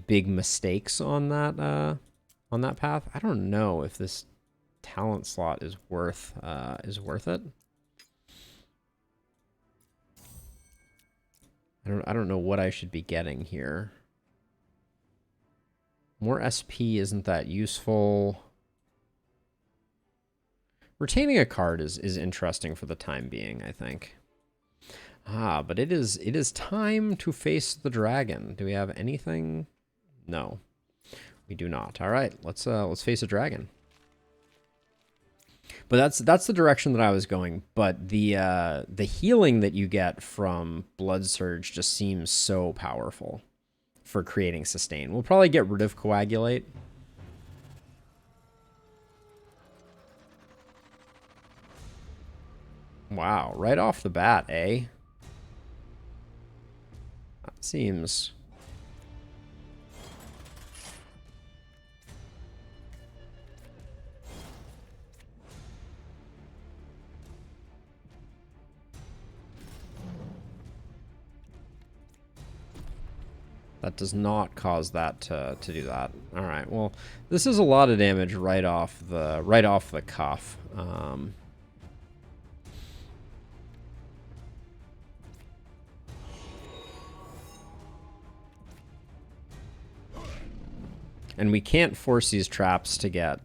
big mistakes on that path. I don't know if this talent slot is worth it. I don't know what I should be getting here. More SP isn't that useful. Retaining a card is interesting for the time being, I think. But it is time to face the dragon. Do we have anything? No, we do not. All right, let's face a dragon. But that's the direction that I was going. But the healing that you get from Blood Surge just seems so powerful for creating sustain. We'll probably get rid of Coagulate. Wow, right off the bat, eh? That seems... That does not cause that to do that. All right. Well, this is a lot of damage right off the cuff. And we can't force these traps to get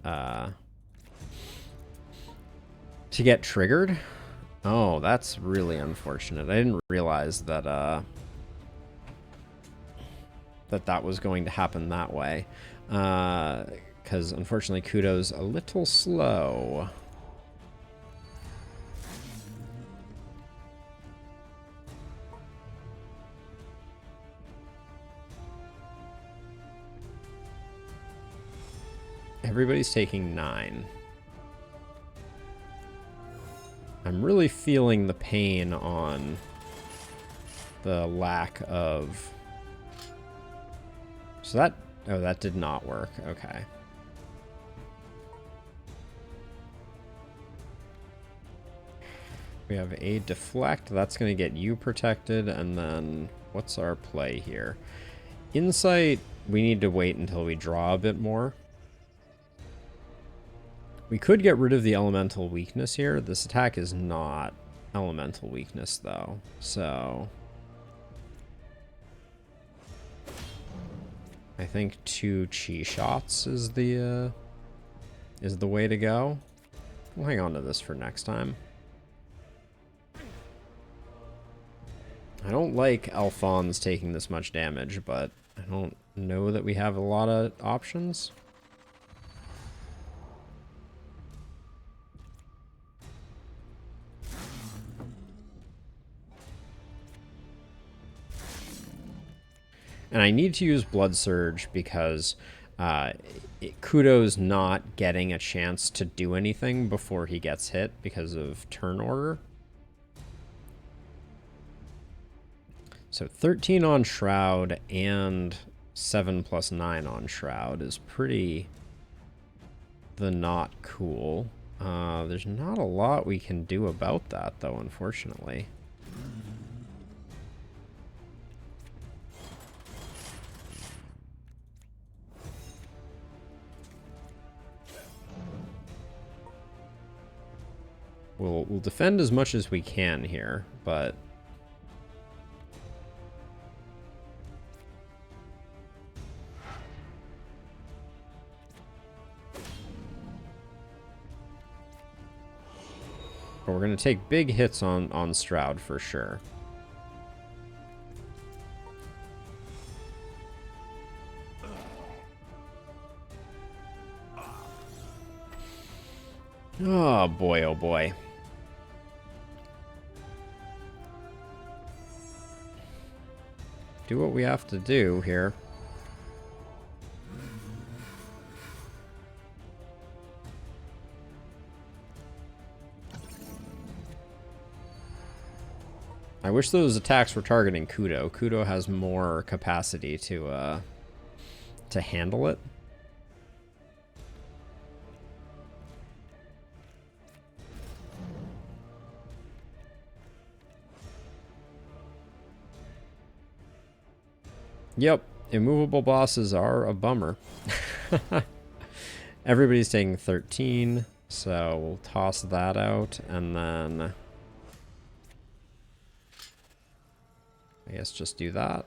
triggered. Oh, that's really unfortunate. I didn't realize that that was going to happen that way. Because unfortunately Kudo's a little slow. Everybody's taking 9. I'm really feeling the pain on the lack of... So that... Oh, that did not work. Okay. We have a deflect. That's going to get you protected. And then what's our play here? Insight, we need to wait until we draw a bit more. We could get rid of the elemental weakness here. This attack is not elemental weakness, though. So I think 2 chi shots is the way to go. We'll hang on to this for next time. I don't like Alphonse taking this much damage, but I don't know that we have a lot of options. And I need to use Blood Surge because Kudo's not getting a chance to do anything before he gets hit because of turn order. So 13 on Shroud and 7 plus 9 on Shroud is pretty the not cool. There's not a lot we can do about that, though, unfortunately. We'll defend as much as we can here, but we're going to take big hits on Stroud for sure. Oh boy, oh boy. Do what we have to do here. I wish those attacks were targeting Kudo. Kudo has more capacity to handle it. Yep, immovable bosses are a bummer. Everybody's taking 13, so we'll toss that out, and then I guess just do that.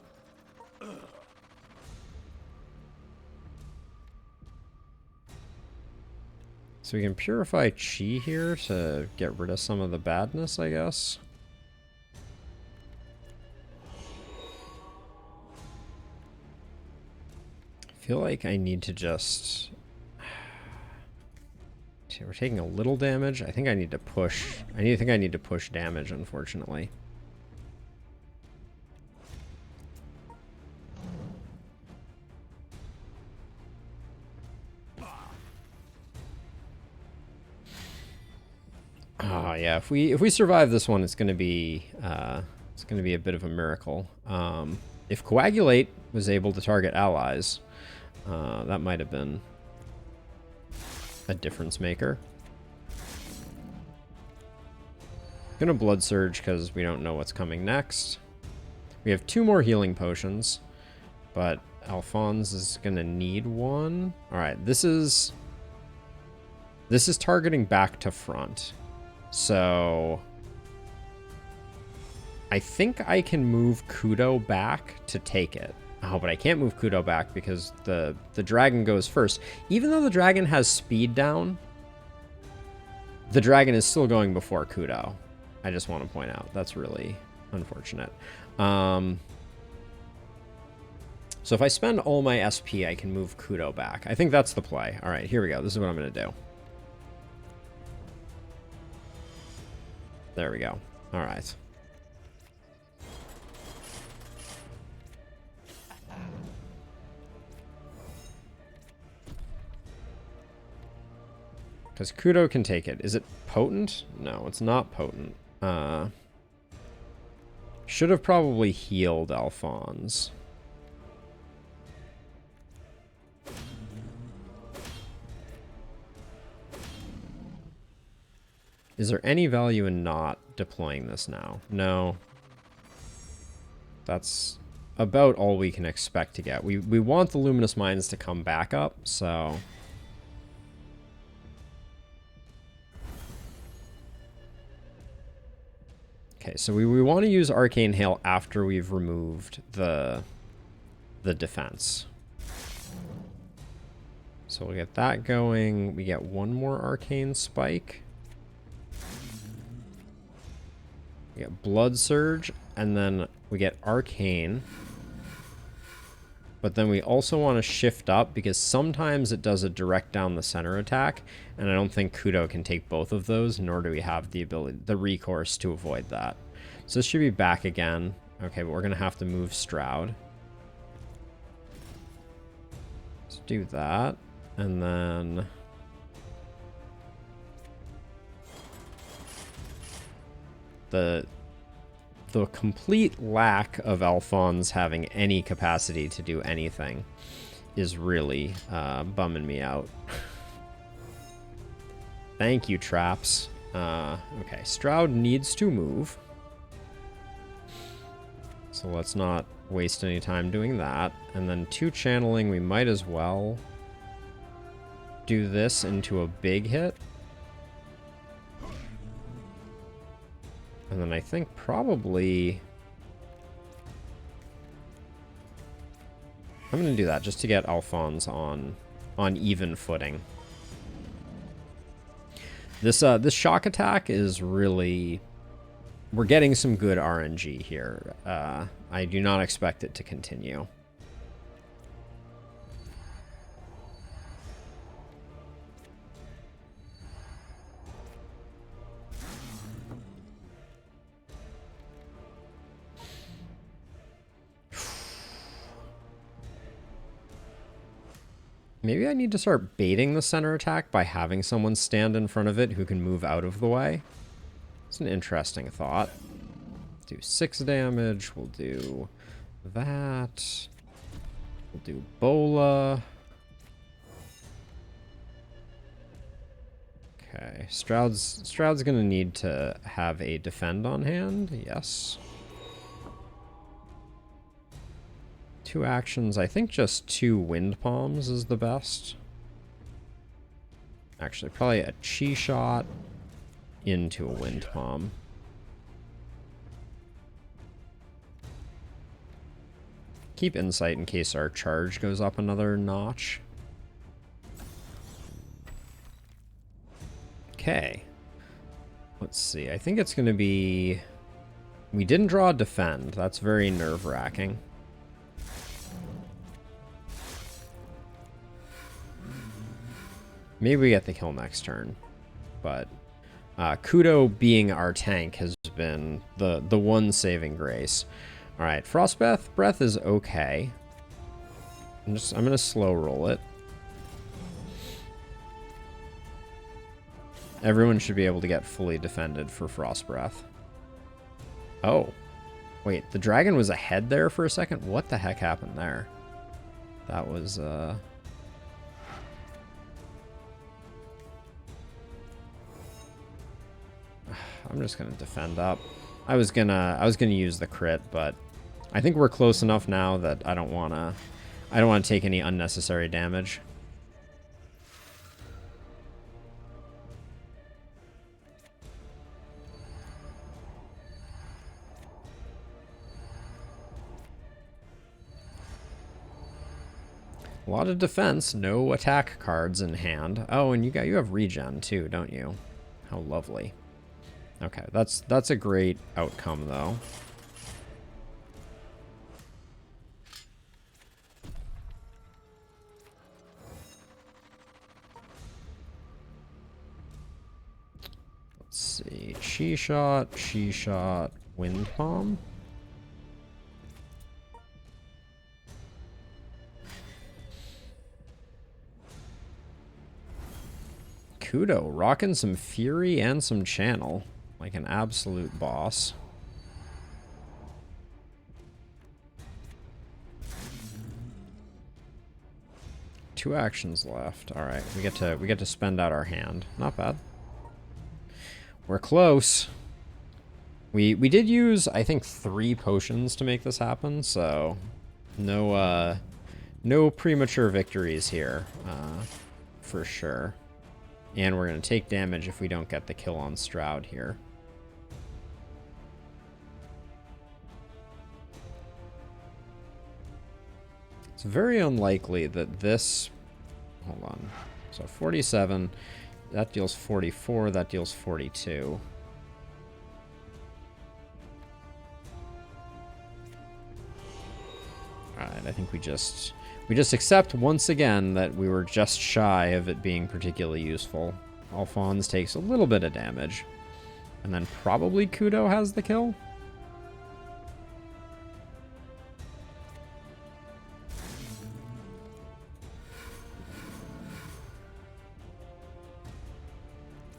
So we can purify chi here to get rid of some of the badness, I guess. I feel like I need to just... We're taking a little damage. I think I need to push. I think I need to push damage, unfortunately. Oh yeah, if we survive this one, it's gonna be a bit of a miracle. If Coagulate was able to target allies, that might have been a difference maker. Gonna Blood Surge because we don't know what's coming next. We have 2 more healing potions, but Alphonse is gonna need one. All right, this is targeting back to front. So I think I can move Kudo back to take it. Oh, but I can't move Kudo back because the dragon goes first. Even though the dragon has speed down, the dragon is still going before Kudo. I just want to point out that's really unfortunate. So if I spend all my SP, I can move Kudo back. I think that's the play. All right, here we go. This is what I'm going to do. There we go. All right. Because Kudo can take it. Is it potent? No, it's not potent. Should have probably healed Alphonse. Is there any value in not deploying this now? No. That's about all we can expect to get. We want the Luminous Mines to come back up, so... Okay, so we want to use Arcane Hail after we've removed the defense. So we'll get that going. We get one more Arcane Spike. We get Blood Surge, and then we get Arcane. But then we also want to shift up, because sometimes it does a direct down the center attack, and I don't think Kudo can take both of those, nor do we have the ability, the recourse to avoid that. So this should be back again. Okay, but we're going to have to move Stroud. Let's do that, and then... The complete lack of Alphonse having any capacity to do anything is really bumming me out. Thank you, traps. Okay, Stroud needs to move. So let's not waste any time doing that. And then 2 channeling, we might as well do this into a big hit. And then I think probably... I'm going to do that just to get Alphonse on even footing. This shock attack is really... We're getting some good RNG here. I do not expect it to continue. Maybe I need to start baiting the center attack by having someone stand in front of it who can move out of the way. It's an interesting thought. Do 6 damage. We'll do that. We'll do Bola. Okay, Stroud's gonna need to have a defend on hand. Yes. 2 actions. I think just 2 wind palms is the best. Actually, probably a chi shot into a wind palm. Keep insight in case our charge goes up another notch. Okay. Let's see. I think it's going to be... We didn't draw a defend. That's very nerve-wracking. Maybe we get the kill next turn. But Kudo being our tank has been the one saving grace. All right, Frost Breath is okay. I'm going to slow roll it. Everyone should be able to get fully defended for Frost Breath. Oh. Wait, the dragon was ahead there for a second? What the heck happened there? That was, I'm just gonna defend up. I was gonna use the crit, but I think we're close enough now that I don't wanna take any unnecessary damage. A lot of defense, no attack cards in hand. Oh, and you have regen too, don't you? How lovely. Okay, that's a great outcome though. she shot, wind palm. Kudo, rocking some fury and some channel. Like an absolute boss. Two actions left. All right, we get to spend out our hand. Not bad. We're close. We did use, I think, 3 potions to make this happen, so no no premature victories here, for sure. And we're gonna take damage if we don't get the kill on Stroud here. It's very unlikely that this... Hold on. So 47, that deals 44, that deals 42. Alright, I think we just accept once again that we were just shy of it being particularly useful. Alphonse takes a little bit of damage. And then probably Kudo has the kill?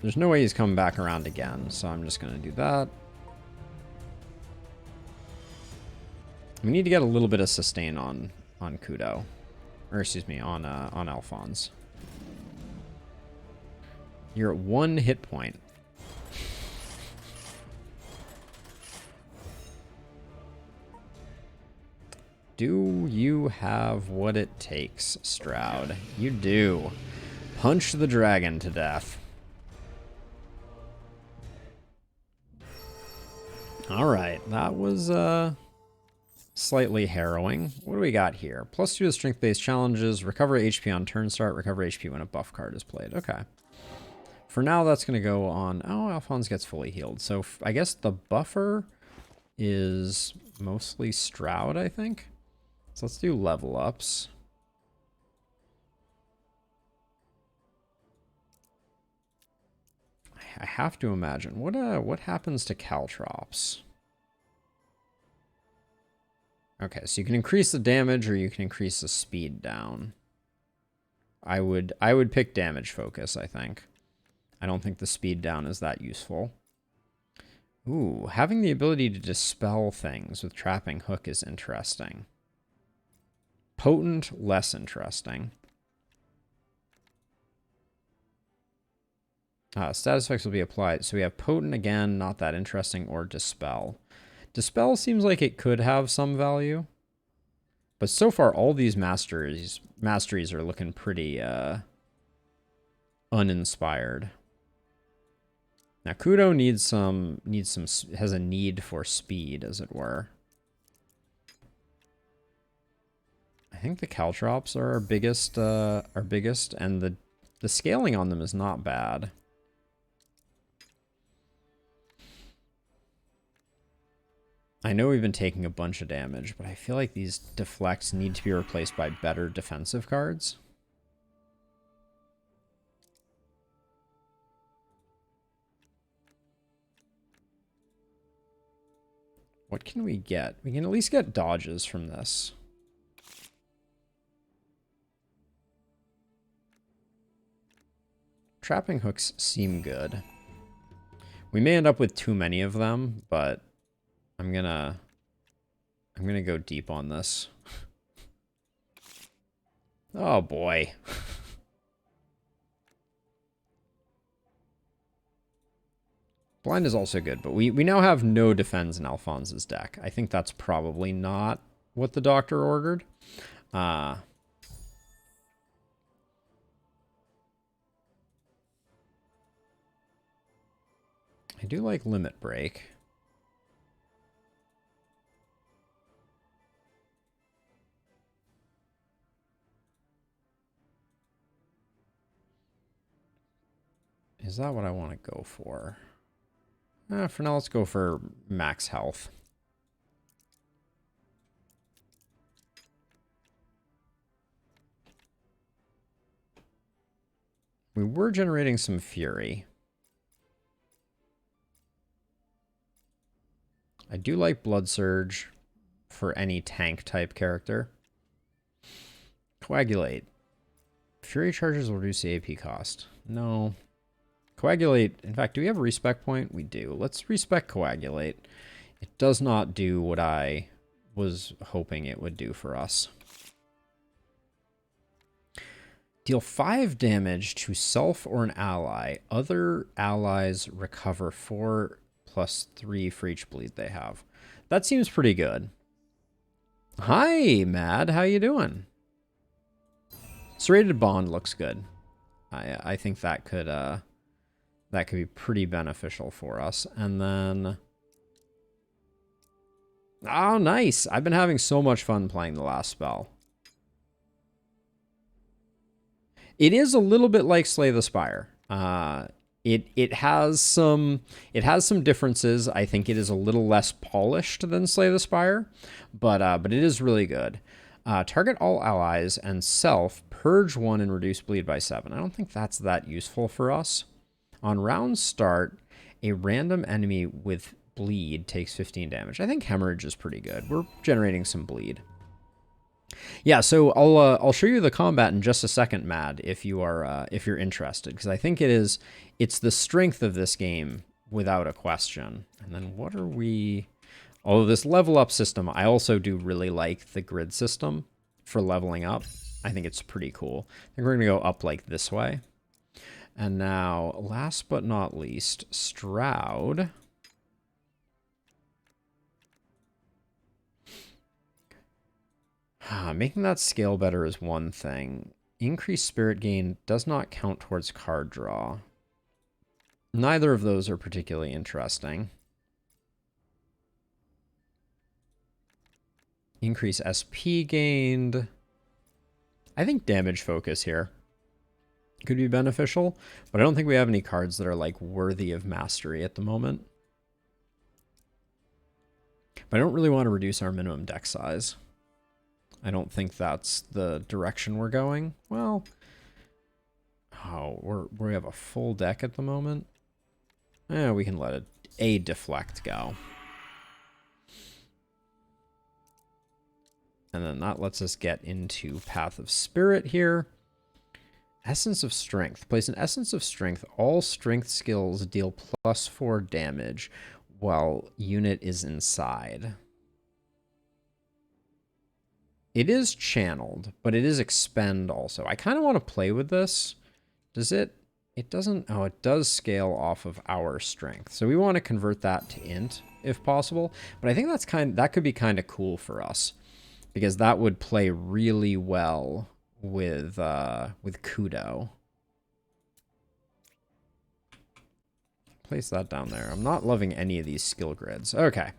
There's no way he's coming back around again, so I'm just going to do that. We need to get a little bit of sustain on Kudo. Or excuse me, on Alphonse. You're at 1 hit point. Do you have what it takes, Stroud? You do. Punch the dragon to death. Alright, that was slightly harrowing. What do we got here? +2 to strength-based challenges, recover HP on turn start, recover HP when a buff card is played. Okay. For now, that's going to go on... Oh, Alphonse gets fully healed. So I guess the buffer is mostly Stroud, I think. So let's do level ups. I have to imagine. What happens to Caltrops? Okay, so you can increase the damage or you can increase the speed down. I would pick damage focus, I think. I don't think the speed down is that useful. Ooh, having the ability to dispel things with Trapping Hook is interesting. Potent, less interesting. Status effects will be applied. So we have Potent again, not that interesting, or Dispel. Dispel seems like it could have some value. But so far, all these masteries are looking pretty uninspired. Now Kudo has a need for speed, as it were. I think the Caltrops are our biggest, and the scaling on them is not bad. I know we've been taking a bunch of damage, but I feel like these deflects need to be replaced by better defensive cards. What can we get? We can at least get dodges from this. Trapping hooks seem good. We may end up with too many of them, but I'm gonna go deep on this. Oh boy. Blind is also good, but we now have no defense in Alphonse's deck. I think that's probably not what the doctor ordered. I do like Limit Break. Is that what I want to go for? For now, let's go for max health. We were generating some fury. I do like Blood Surge for any tank type character. Coagulate. Fury charges will reduce the AP cost. No. Coagulate. In fact, do we have a respec point? We do. Let's respec Coagulate. It does not do what I was hoping it would do for us. Deal 5 damage to self or an ally. Other allies recover 4 plus 3 for each bleed they have. That seems pretty good. Hi, Mad. How you doing? Serrated Bond looks good. I think that could be pretty beneficial for us. And then... Oh, nice. I've been having so much fun playing the last spell. It is a little bit like Slay the Spire. It has some differences. I think it is a little less polished than Slay the Spire, but it is really good. Target all allies and self, purge 1 and reduce bleed by 7. I don't think that's that useful for us. On round start, a random enemy with bleed takes 15 damage. I think hemorrhage is pretty good. We're generating some bleed. Yeah, so I'll show you the combat in just a second, Mad, if you're interested, because I think it's the strength of this game without a question. And then what are we? Oh, this level up system. I also do really like the grid system for leveling up. I think it's pretty cool. I think we're gonna go up like this way. And now, last but not least, Stroud. Making that scale better is one thing. Increased spirit gain does not count towards card draw. Neither of those are particularly interesting. Increase SP gained. I think damage focus here could be beneficial, but I don't think we have any cards that are like worthy of mastery at the moment. But I don't really want to reduce our minimum deck size. I don't think that's the direction we're going. Well, oh, we have a full deck at the moment. We can let a deflect go. And then that lets us get into Path of Spirit here. Essence of Strength. Place an Essence of Strength. All strength skills deal +4 damage while unit is inside. It is channeled, but it is expend also. I kind of want to play with this. Does it? It doesn't. Oh, it does scale off of our strength. So we want to convert that to int if possible. But I think that could be kind of cool for us because that would play really well with Kudo. Place that down there. I'm not loving any of these skill grids. Okay,